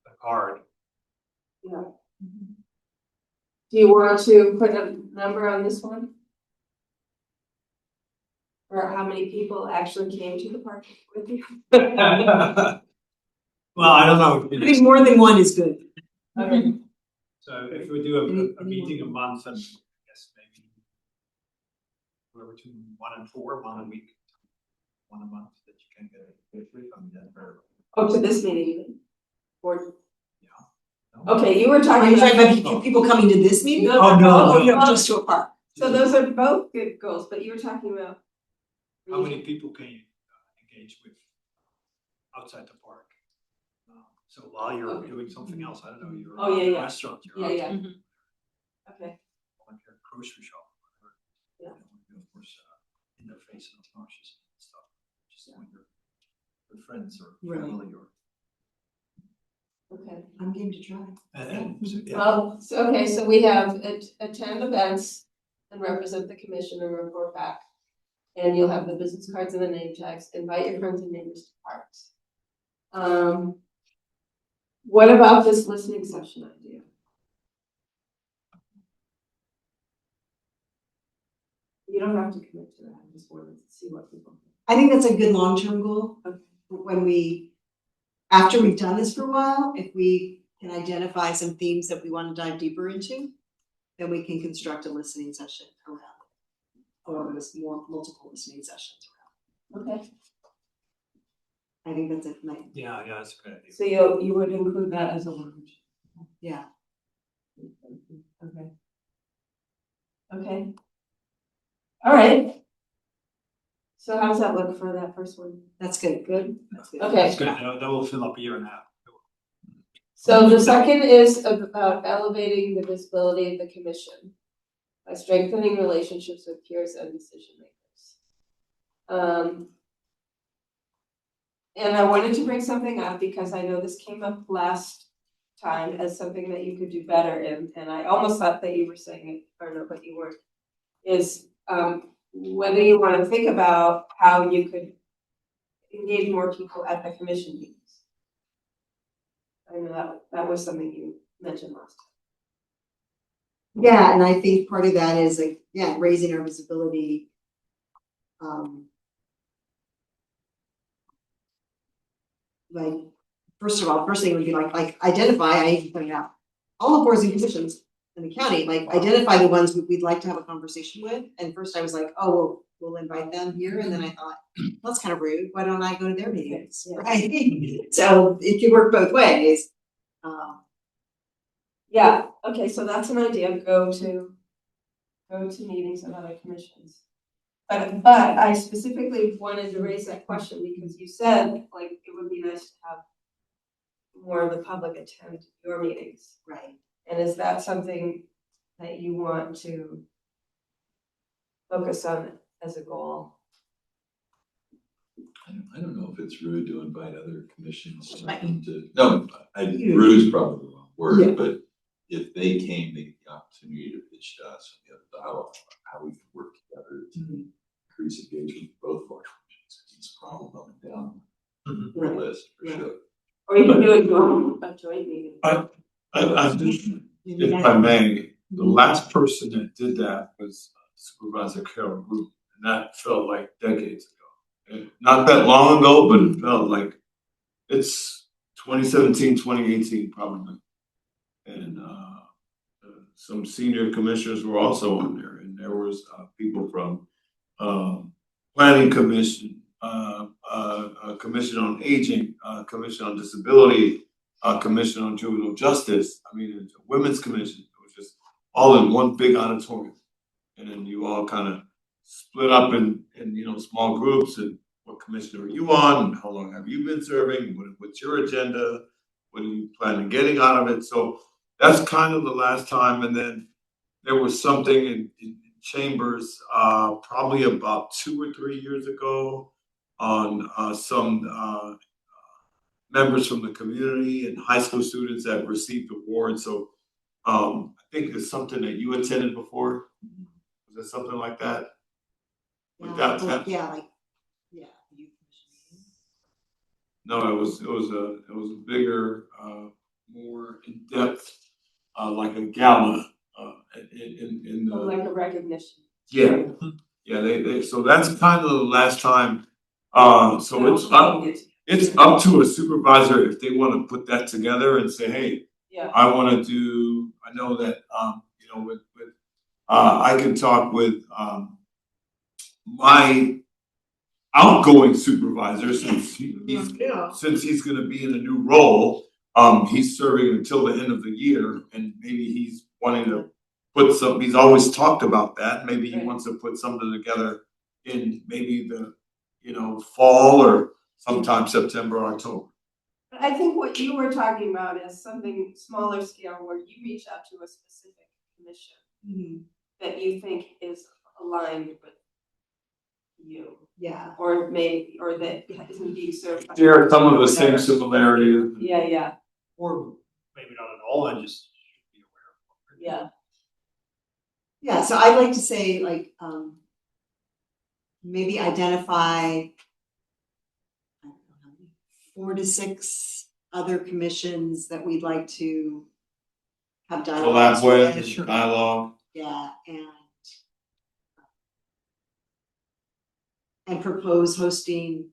a card. yeah. Do you want to put a number on this one? Or how many people actually came to the park with you? Well, I don't know. I think more than one is good. Okay. So if we do a meeting a month, and I guess maybe we're between 1 and 4, 1 a week, 1 a month that you can get free from that. Oh, to this meeting? Or, Yeah. okay, you were Are talking you talking about. about people coming to this meeting? No, Oh, no, Oh, no. no, just to a park. So those are both good goals, but you were talking about. How many people can you engage with outside the park? So while you're Okay. doing something else, I don't know, you're Oh, yeah, at a yeah. restaurant, you're Yeah, out yeah. to Okay, like a grocery shop, whatever. Yeah. And of course, interface and obnoxious stuff, just when you're with friends or Right. family or. okay. I'm game to try. Yeah. Well, so, okay, so we have attend events and represent the commission and report back. And you'll have the business cards and the name tags, invite your friends and neighbors to parks. What about this listening session idea? You don't have to commit to that, I just wanted to see what people think. I think that's a good long-term goal. Okay. When after we've done this for a while, if we can identify some themes that we want to dive deeper into, then we can construct a listening session around it. Or multiple listening sessions around Okay. it. I think that's a nice, Yeah, that's a good idea. So you would include that as a word? yeah. Okay. Okay. All right. So how does that look for that first one? That's good. Good? That's good. Okay. That's good, that will fill up a year and a half. So the second is about elevating the visibility of the commission by strengthening relationships with peers and decision makers. And I wanted to bring something up because I know this came up last time as something that you could do better in, and I almost thought that you were saying it, or no, but you weren't, is whether you want to think about how you could engage more people at the commission meetings. I know that was something you mentioned last time. Yeah, and I think part of that is like, yeah, raising our visibility. Like, first thing would be like identify, I even pointed out, all the boards and commissions in the county, like identify the ones we'd like to have a conversation with. And first I was like, oh, we'll invite them here. And then I thought, well, that's kind of rude. Why don't I go to their meetings? Yeah. Right? So it could work both ways. Yeah, okay, so that's an idea, go to meetings of other commissions. But I specifically wanted to raise that question because you said, like, it would be nice to have more of the public attend your meetings. Right. And is that something that you want to focus on as a goal? I don't know if it's rude to invite other commissions or something to, no, rude is probably the wrong word, Yeah. but if they came, they get the opportunity to pitch to us, and we have a dialogue about how we can work together to increase engagement with both of our commissions. It's a problem up and down the list for sure. Or you can do a joint meeting. I just, if I may, the last person that did that was Supervisor Carol Root, and that felt like decades ago. And not that long ago, but it felt like it's 2017, 2018 probably. And some senior commissioners were also on there, and there was people from Planning Commission, Commission on Aging, Commission on Disability, Commission on Juvenile Justice. I mean, it's a Women's Commission. It was just all in one big auditorium, and then you all kind of split up in small groups. And what commission are you on? And how long have you been serving? What's your agenda? What are you planning getting out of it? So that's kind of the last time. And then there was something in Chambers, probably about 2 or 3 years ago, on some members from the community and high school students that received awards. So I think it's something that you attended before. Was it something like that? Yeah, With that like, type- yeah. Youth commission. No, it was a bigger, more in-depth, like a gala, in the. Like a recognition. Yeah, yeah, so that's kind of the last time, so it's up to a supervisor if they wanna put that together and say, hey, Yeah. I know that, I can talk with, my outgoing supervisor, since he's gonna be in a new role. He's serving until the end of the year, and maybe he's wanting to he's always talked about that, maybe he wants to put something together in maybe the, fall or sometime September, October. But I think what you were talking about is something smaller scale where you reach out to a specific commission that you think is aligned with you. Yeah. Or that isn't being served. by- Share some of the same whatever. similarities. Yeah, Or maybe not at all, and just be aware of. yeah. Yeah, so I'd like to say like, maybe identify, I don't know how many, 4 to 6 other commissions that we'd like to have dialogues with. Dialogue. Yeah, and propose hosting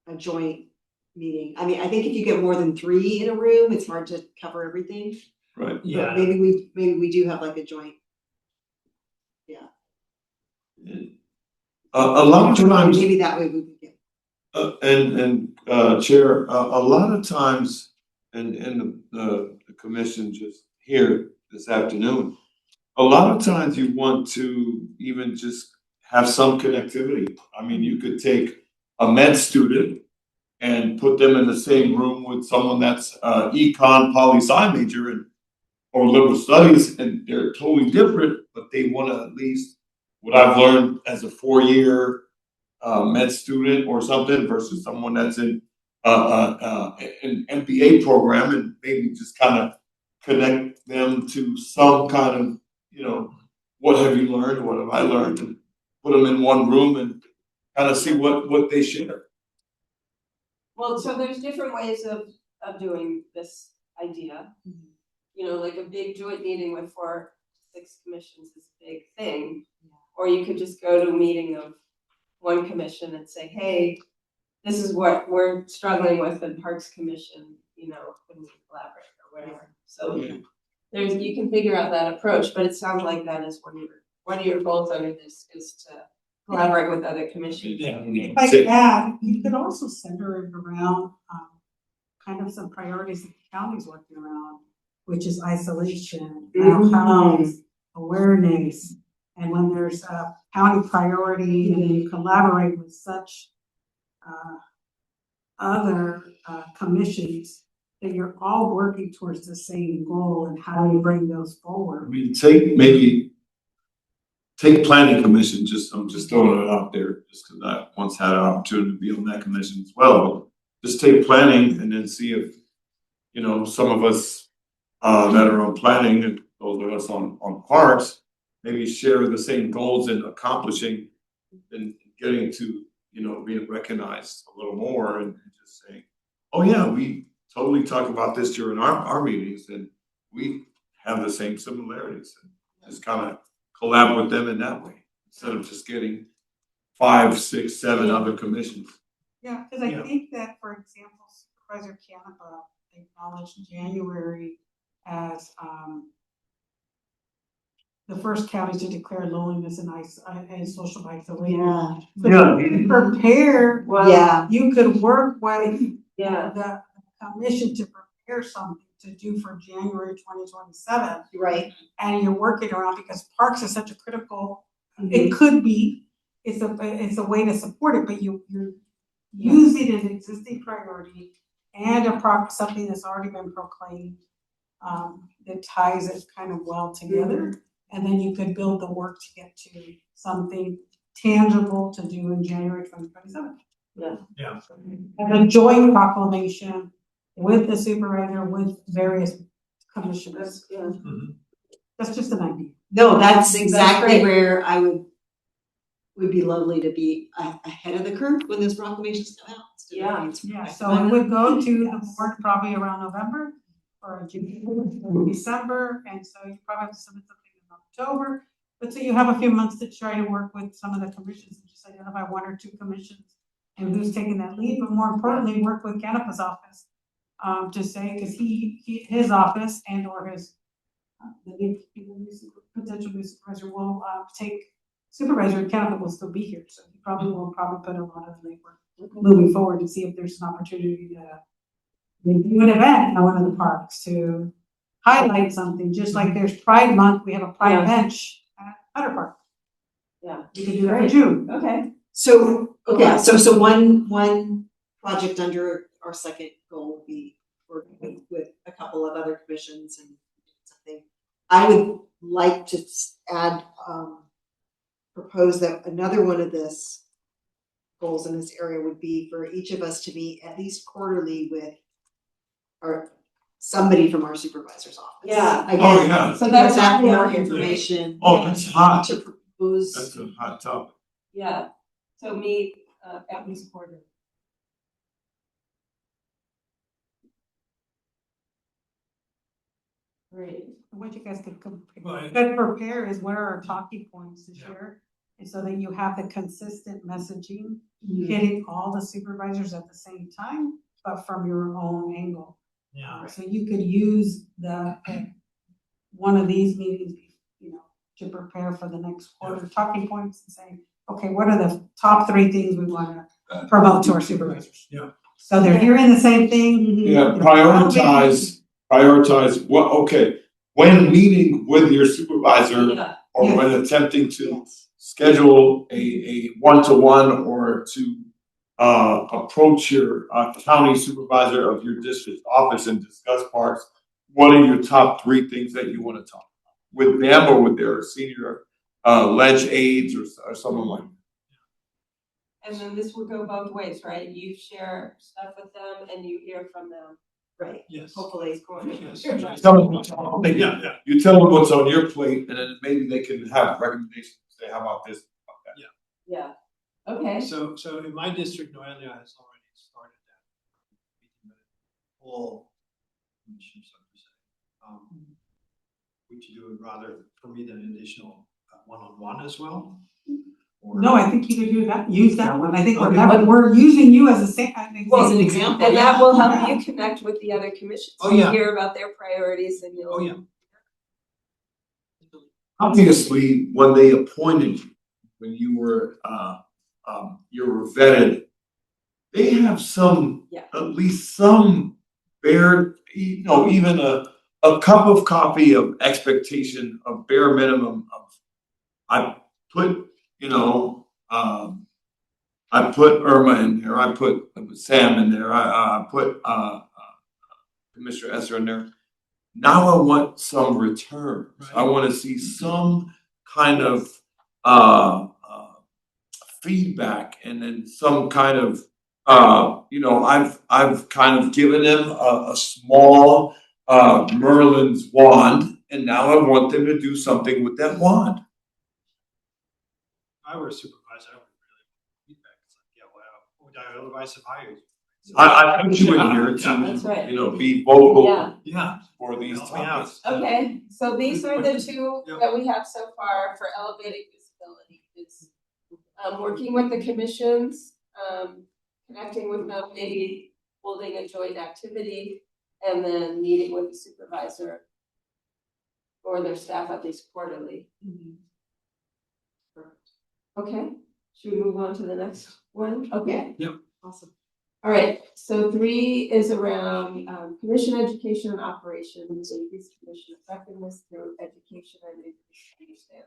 a joint meeting. I mean, I think if you get more than 3 in a room, it's hard to cover everything. Right. Yeah. But maybe we do have like a joint. A lot of times. Maybe that way we could get. Chair, a lot of times, and the commission just here this afternoon, a lot of times you want to even just have some connectivity. I mean, you could take a med student and put them in the same room with someone that's econ poli-sci major or liberal studies, and they're totally different, but they want to at least, what I've learned as a 4-year med student or something versus someone that's in an MBA program, and maybe just kind of connect them to some kind of, what have you learned? What have I learned? And put them in one room and kind of see what they share. Well, so there's different ways of doing this idea. Like a big joint meeting with 4 to 6 commissions is a big thing. Or you could just go to a meeting of one commission and say, hey, this is what we're struggling with in Parks Commission, can we collaborate or whatever. So you can figure out that approach, but it sounds like that is one of your goals under this is to collaborate with other commissions. If I could add, you could also center it around kind of some priorities that the county's working around, which is isolation, mental health, awareness. And when there's a county priority and you collaborate with such other commissions, that you're all working towards the same goal, and how do you bring those forward? I mean, take planning commission, I'm just throwing it out there, just because I once had an opportunity to be on that commission as well. Just take planning and then see if, some of us that are on planning and those of us on parks, maybe share the same goals in accomplishing and getting to, being recognized a little more, and just saying, oh yeah, we totally talk about this during our meetings, and we have the same similarities, and just kind of collab with them in that way, instead of just getting 5, 6, 7 other commissions. Yeah, because I think that, for example, Supervisor Canepa acknowledged January as the first county to declare loneliness and social isolation. Yeah. So you can prepare. You could work with the commission to prepare something to do for January 2027. Right. And you're working around, because parks is such a critical. It could be. It's a way to support it, but you're using an existing priority and something that's already been proclaimed that ties it kind of well together. And then you could build the work to get to something tangible to do in January 2027. Yeah. And a joint proclamation with the supervisor, with various commissioners. That's just an idea. No, that's exactly great. where I would be lovely to be ahead of the curve when those proclamations come out. instead of Yeah. being Yeah, back so behind it them. would go to the board probably around November or December, and so you probably have to submit something in October. But so you have a few months to try to work with some of the commissions and just identify one or two commissions and who's taking that lead, but more importantly, work with Canapa's office. To say, cause his office and or his the potential new supervisor will take supervisor Canapa will still be here, so he probably will put a lot of labor moving forward to see if there's an opportunity to maybe do an event in one of the parks to highlight something, just like there's Pride Month, we have a Pride Yeah. bench at Hutter Park. Yeah. We could do that for Great. June. Okay. So, okay, so one project under our second goal would be working with a couple of other commissions and something. I would like to add, propose that another one of this goals in this area would be for each of us to meet at least quarterly with our somebody from our supervisor's office. Yeah. Oh, Again, yeah. So that's that on more the- information. Oh, that's hot. To propose. That's a hot topic. Yeah, so meet at least quarter. Great. What you guys could Right. prepare is what are our talking points this Yeah. year? And so that you have the consistent messaging, Mm-hmm. hitting all the supervisors at the same time, but from your own angle. Yeah. So you could use one of these meetings, you know, to prepare for the next quarter talking points and saying, okay, what are the top 3 things we wanna promote to our supervisors? Yeah. So they're hearing the same thing. Yeah, prioritize what, okay, when meeting with your supervisor Yeah. or when attempting to schedule a one-to-one or to approach your county supervisor of your district office and discuss parks, what are your top 3 things that you wanna talk about with them or with their senior ledge aides or someone like that? And then this will go both ways, right? You share stuff with them and you hear from them. Right, Yes. hopefully. Yes. Tell them what's on, Yeah, yeah. you tell them what's on your plate, and then maybe they can have recommendations, say, how about this, about that? Yeah, okay. So in my district, Noelia has already started that. All commissions, so to say. Would you do it rather for me than an additional one-on-one as well? Or- No, I think you could do that, use that one, I think Okay. we're using you as an As an example. And that will help you connect with the other commissions. Oh, You yeah. hear about their priorities and you'll. Oh, yeah. Obviously, when they appointed you, when you were vetted, they have some, Yeah. at least some bare, even a cup of coffee of expectation of bare minimum of, I put Irma in there, I put Sam in there, I put Commissioner Esser in there. Now I want some returns. Right. I want to see some kind of feedback and then some kind of I've kind of given them a small Merlin's wand, and now I want them to do something with that wand. If I were a supervisor, I would really want feedback. It's like, yeah, well, would I otherwise have hired you? I put you in here That's right. to be vocal Yeah. Yeah. for these Help me out. topics. Okay, so these are the 2 Yep. that we have so far for elevating visibility. It's working with the commissions, connecting with them, maybe holding a joint activity, and then meeting with the supervisor or their staff at least quarterly. Okay, should we move on to the next one? Okay. Awesome. All right, so 3 is around commission education and operations, increase commission effectiveness through education and increased understanding.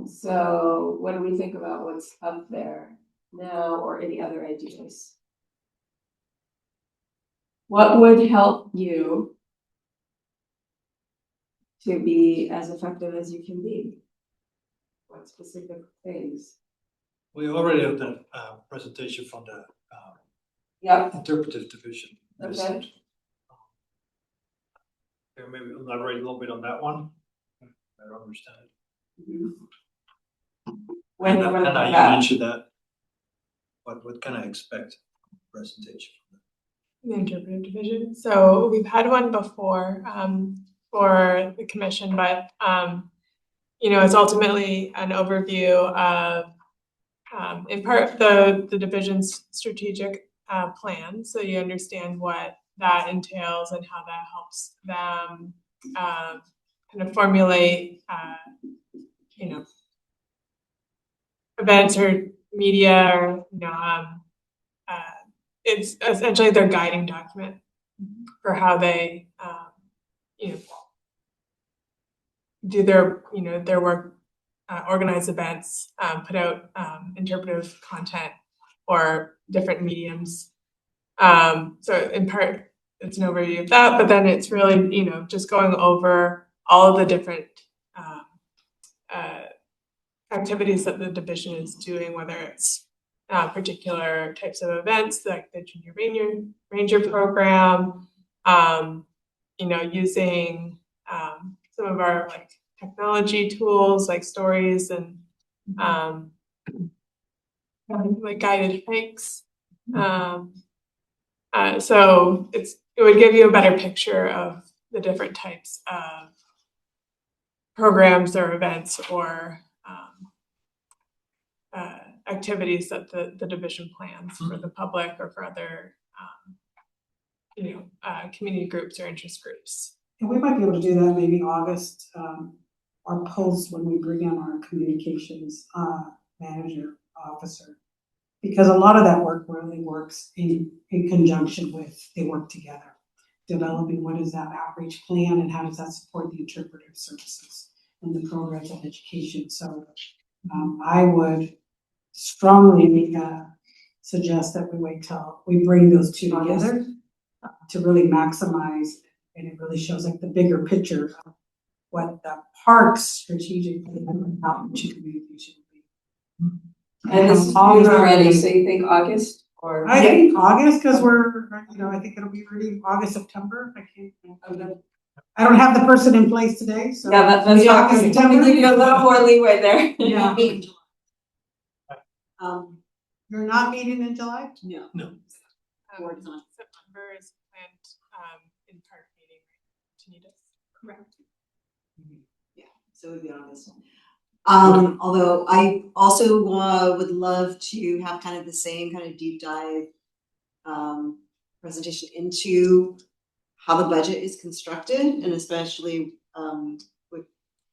So what do we think about what's up there now or any other ideas? What would help you to be as effective as you can be? What specific things? We already have the presentation from the Yeah, interpretive division. okay. Can maybe elaborate a little bit on that one? I don't understand it. When And when you that- mentioned that. What can I expect presentation from The interpretive division. So we've had one before for the commission, but it's ultimately an overview of in part the division's strategic plan. So you understand what that entails and how that helps them kind of formulate events or media or it's essentially their guiding document for how they do their work, organize events, put out interpretive content or different mediums. So in part it's an overview of that, but then it's really just going over all of the different activities that the division is doing, whether it's particular types of events like the Junior Ranger program, using some of our like technology tools like stories and like guided hikes. So it would give you a better picture of the different types of programs or events or activities that the division plans for the public or for other community groups or interest groups. And we might be able to do that maybe August, our post when we bring in our communications manager officer. Because a lot of that work really works in conjunction with, they work together, developing what is that outreach plan and how does that support the interpretive services and the programs of education. So I would strongly suggest that we wait till we bring those two together to really maximize, and it really shows like the bigger picture of what the parks strategically and outreach and communication would be. And this is already, so you think August or? I think August, because I think it'll be really August, September. I don't have the person in place today, so. Yeah, that's August, okay. September. We give you a little more leeway there. Yeah. You're not meeting in July? No. September is planned in part meeting, right? Correct. Yeah, so it would be August. Although I also would love to have kind of the same kind of deep dive presentation into how the budget is constructed, and especially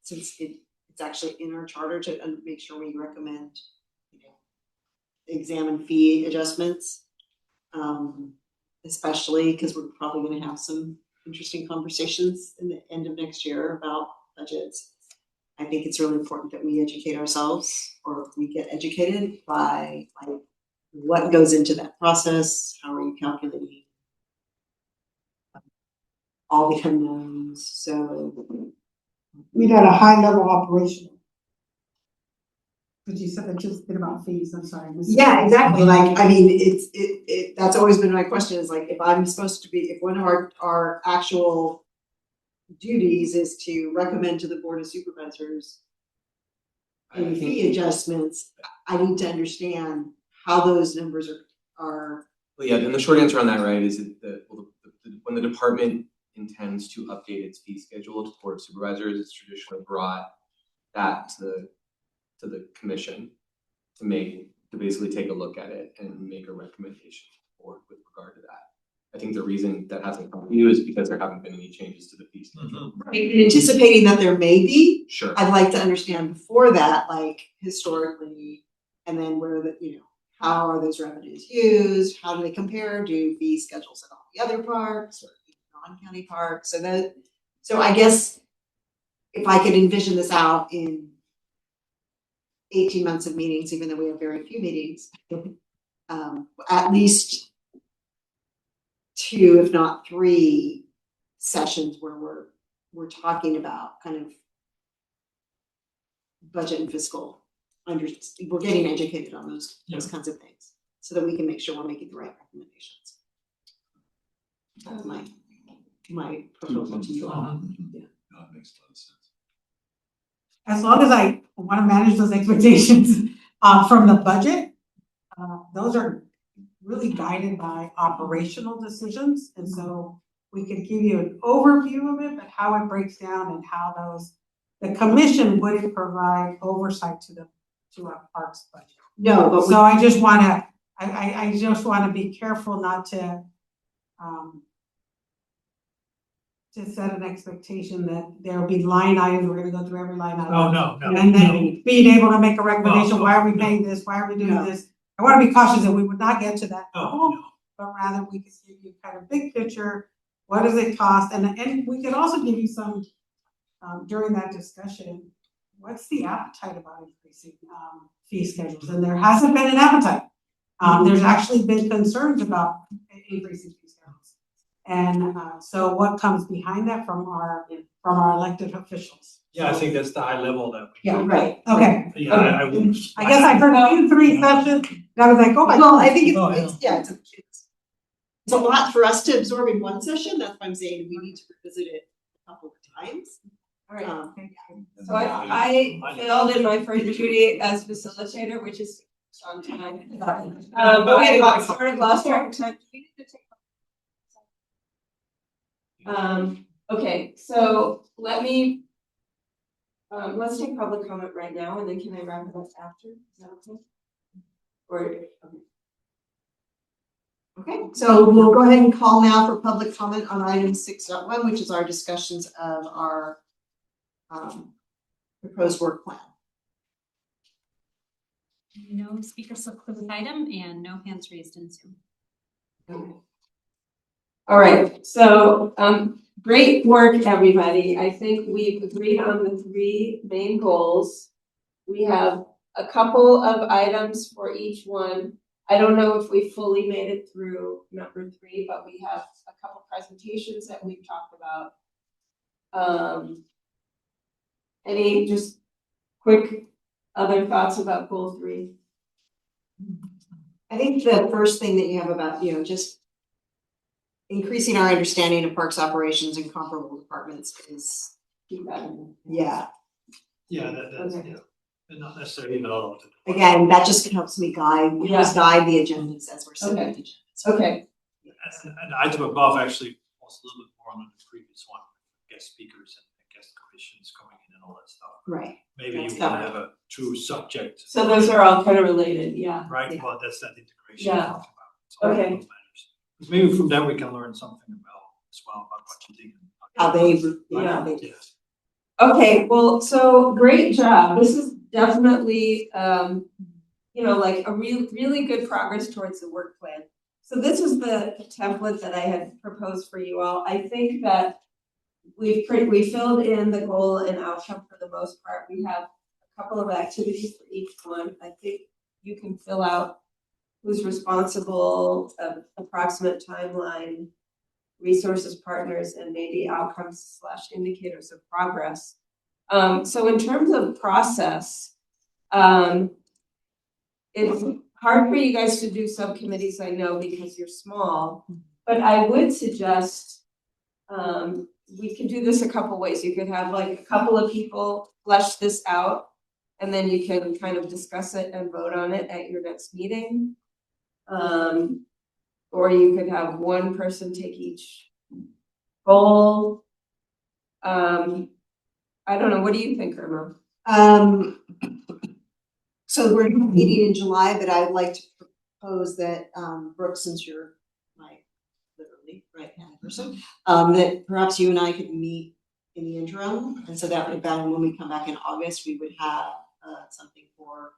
since it's actually in our charter to make sure we recommend examine fee adjustments, especially because we're probably going to have some interesting conversations in the end of next year about budgets. I think it's really important that we educate ourselves, or we get educated by like what goes into that process. How are you calculating all the unknowns? So We got a high level operational. Because you said that just bit about fees, I'm sorry. yeah, exactly. Like, I mean, it's that's always been my question is like, if I'm supposed to be, if one of our actual duties is to recommend to the Board of Supervisors any fee adjustments, I need to understand how those numbers are. Well, yeah, and the short answer on that, right, is that when the department intends to update its fee schedule to Board of Supervisors, it's traditionally brought that to the commission to basically take a look at it and make a recommendation for with regard to that. I think the reason that hasn't come to you is because there haven't been any changes to the fee schedule. Right. Anticipating that there may be. Sure. I'd like to understand before that, like historically, and then where how are those revenues used? How do they compare? Do fee schedules at all the other parks or non-county parks? So I guess if I could envision this out in 18 months of meetings, even though we have very few meetings, at least 2, if not 3 sessions where we're talking about kind of budget and fiscal. We're getting educated on those kinds of things so that we can make sure we're making the right recommendations. That's my my proposal to you all. No, it makes a lot of sense. As long as I wanna manage those expectations, from the budget, those are really guided by operational decisions, and so we could give you an overview of it, but how it breaks down and how the commission wouldn't provide oversight to our parks budget. No, but So I just wanna, I just wanna be careful not to set an expectation that there'll be line items, we're gonna go through every line item. Oh, no, no. And then being able to make a recommendation, No. why are we paying this, why are we doing No. this? I wanna be cautious that we would not get to that Oh, level, no. but rather we could give you kind of big picture, what does it cost? And we could also give you some, during that discussion, what's the appetite about increasing, fee schedules? And there hasn't been an appetite. There's actually been concerns about increasing fee schedules. And, so what comes behind that from our elected officials? Yeah, I think that's the high level that. Yeah, right. okay. Yeah, I would. I guess I heard you 3 sessions, and I was like, oh my Well, God. I think Oh, it's a lot for us to absorb in one session. That's why I'm saying we need to revisit it a couple of times. All right. And So I failed in my first duty as facilitator, which is on time. But we had sort of lost track of time. Okay, so let's take public comment right now, and then can I wrap it up after? Is that okay? Or, okay. Okay, so we'll go ahead and call now for public comment on item 6.1, which is our discussions of our proposed work plan. No speaker slipped for this item and no hands raised in Zoom. Okay. All right, so great work, everybody. I think we've agreed on the 3 main goals. We have a couple of items for each one. I don't know if we fully made it through number 3, but we have a couple presentations that we've talked about. Any just quick other thoughts about goal 3? I think the first thing that you have about, just increasing our understanding of parks operations and comparable departments is, Keep that in mind. yeah. Yeah, that's, Okay. yeah, and not necessarily in all of it. Again, that just helps me guide the agendas as we're setting Okay. the agendas. Okay, And item above actually was a little bit more on the previous one, guest speakers and guest commissions coming in and all that stuff. Right. Maybe That's you want to covered. have a true subject, so those are all kind of related, yeah. right? Yeah. Well, that's that integration. Yeah. we're talking about. So Okay. those matters. 'Cause maybe from that we can learn something about as well about budgeting. How they, Yeah. how they do. Yes. Okay, well, so great job. This is definitely, like a really good progress towards the work plan. So this was the template that I had proposed for you all. I think that we filled in the goal and outcome for the most part. We have a couple of activities for each one. I think you can fill out who's responsible, approximate timeline, resources partners, and maybe outcomes / indicators of progress. So in terms of process, it's hard for you guys to do subcommittees, I know, because you're small, but I would suggest we could do this a couple ways. You could have like a couple of people flesh this out, and then you can kind of discuss it and vote on it at your next meeting. Or you could have one person take each goal. I don't know, what do you think, Irma? So we're meeting in July, but I'd like to propose that, Brooke, since you're my literally right-hand person, that perhaps you and I could meet in the interim. And so that would then, when we come back in August, we would have something for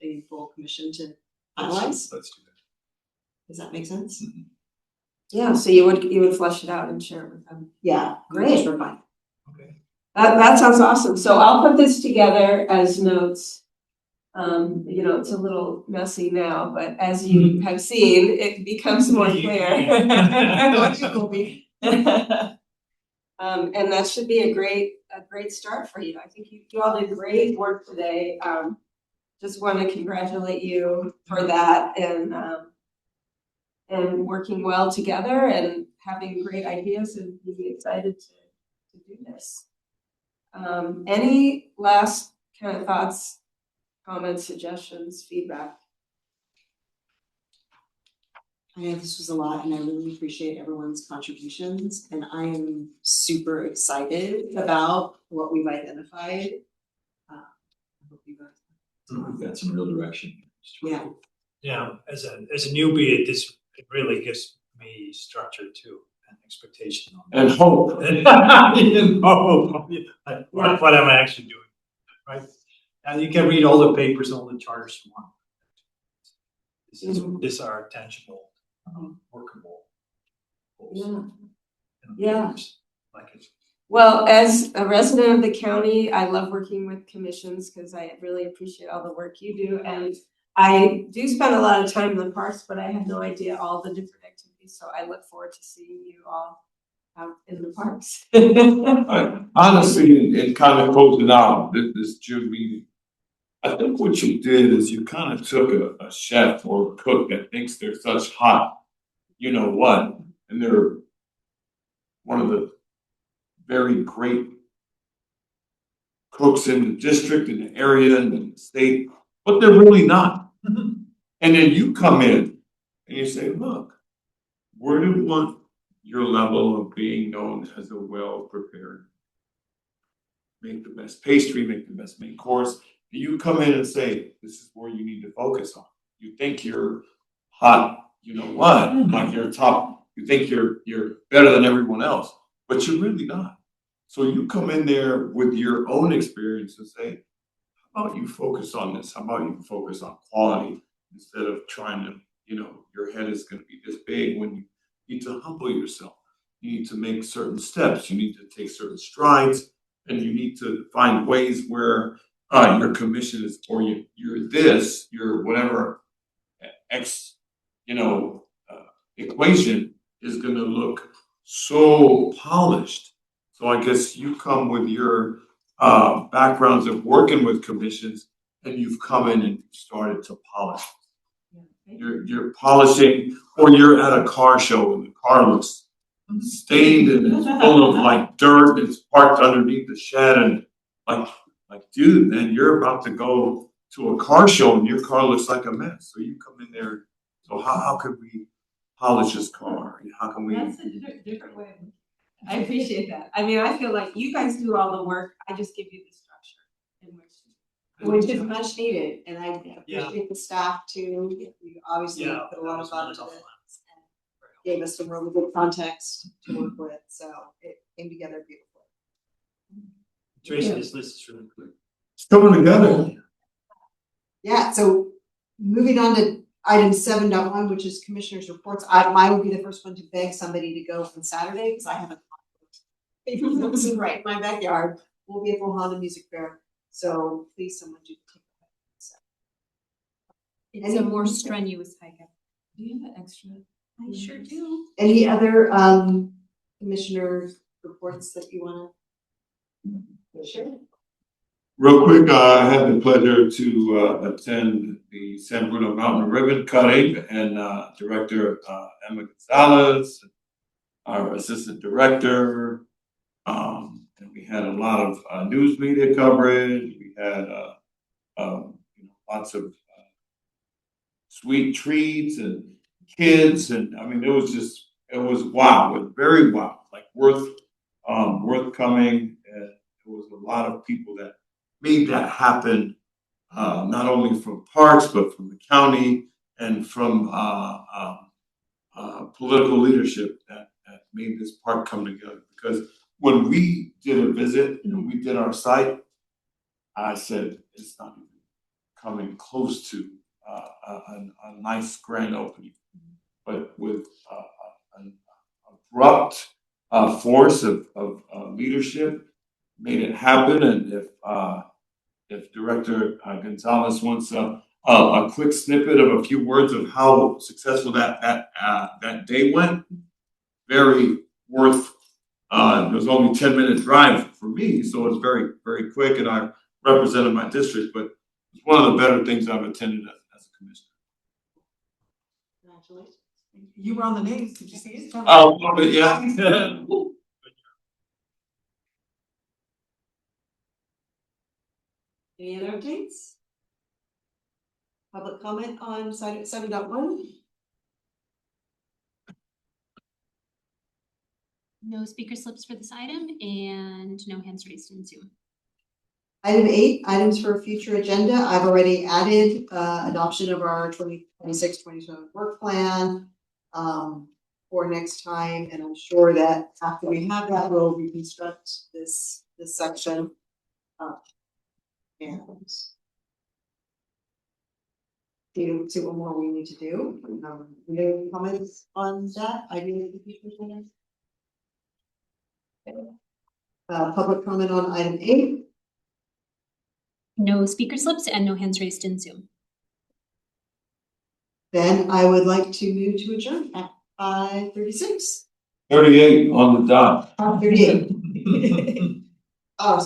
the full commission to finalize. Let's do that. Does that make sense? Mhm. Yeah, so you would flesh it out and share it with them. Yeah, Great. We're fine. Okay. That sounds awesome. So I'll put this together as notes. It's a little messy now, but as you have seen, it becomes more clear. And that should be a great start for you. I think you all did great work today. Just want to congratulate you for that and working well together and having great ideas and being excited to do this. Any last kind of thoughts, comments, suggestions, feedback? I know this was a lot and I really appreciate everyone's contributions and I am super excited about what we've identified. I hope you guys. We've got some real direction. Yeah. Yeah, as a newbie, it really gives me structure too and expectation on And hope. and hope. What am I actually doing, right? And you can read all the papers, all the charters you want. These are tangible, workable goals. And Yeah. papers, like it. Well, as a resident of the county, I love working with commissions because I really appreciate all the work you do. And I do spend a lot of time in the parks, but I had no idea all the different activities. So I look forward to seeing you all out in the parks. Honestly, it kind of closed it out, this June meeting. I think what you did is you kind of took a chef or a cook that thinks they're such hot, you know what, and they're one of the very great cooks in the district, in the area, and in the state, but they're really not. And then you come in and you say, look, where do we want your level of being known as a well-prepared, make the best pastry, make the best main course. And you come in and say, this is where you need to focus on. You think you're hot, you know what, like you're top, you think you're better than everyone else, but you're really not. So you come in there with your own experience and say, how about you focus on this? How about you focus on quality instead of trying to, your head is going to be this big when you need to humble yourself. You need to make certain steps. You need to take certain strides, and you need to find ways where your commission is, or your whatever X, equation is going to look so polished. So I guess you come with your backgrounds of working with commissions, and you've come in and started to polish. You're polishing, or you're at a car show and the car looks stained and it's full of like dirt. It's parked underneath the shed, and like, dude, man, you're about to go to a car show and your car looks like a mess. So you come in there. So how could we polish this car? How can we? That's a different way. I appreciate that. I mean, I feel like you guys do all the work. I just give you the structure in Which is much needed, and I appreciate the staff too. You obviously put a lot of thought into it and gave us some really good context to work with, so it came together beautifully. Tracy, this list is really quick. It's coming together. Yeah, so moving on to item 7.1, which is commissioners' reports. Mine would be the first one to beg somebody to go on Saturday because I have a conflict. Right in my backyard. We'll be at full Honda Music Fair. So please, someone do take that. It's a more strenuous hike. Do you have an extra? I sure do. Any other commissioner reports that you want to share? Real quick, I had the pleasure to attend the San Bruno Mountain Ribbon Cutting, and Director Emma Gonzalez, our Assistant Director, and we had a lot of news media coverage. We had lots of sweet treats and kids, and I mean, it was wow, it was very wow, like worth coming. And there was a lot of people that made that happen, not only from parks, but from the county and from political leadership that made this park come together. Because when we did a visit and we did our site, I said, it's not even coming close to a nice grand opening. But with an abrupt force of leadership, made it happen. And if Director Gonzalez wants a quick snippet of a few words of how successful that day went, very worth. It was only 10-minute drive for me, so it's very, very quick, and I represented my district. But it's one of the better things I've attended as a commissioner. Congratulations. You were on the news, did you see it? Oh, a little bit, yeah. Any other updates? Public comment on side 7.1? No speaker slips for this item and no hands raised in Zoom. Item 8, items for a future agenda. I've already added adoption of our 2026-27 work plan for next time, and I'm sure that after we have that, we'll reconstruct this section. And see what more we need to do. Any comments on that? I did the future agenda. Public comment on item 8. No speaker slips and no hands raised in Zoom. Then I would like to move to adjourn at 5:36. 38 on the dot. 38. Oh,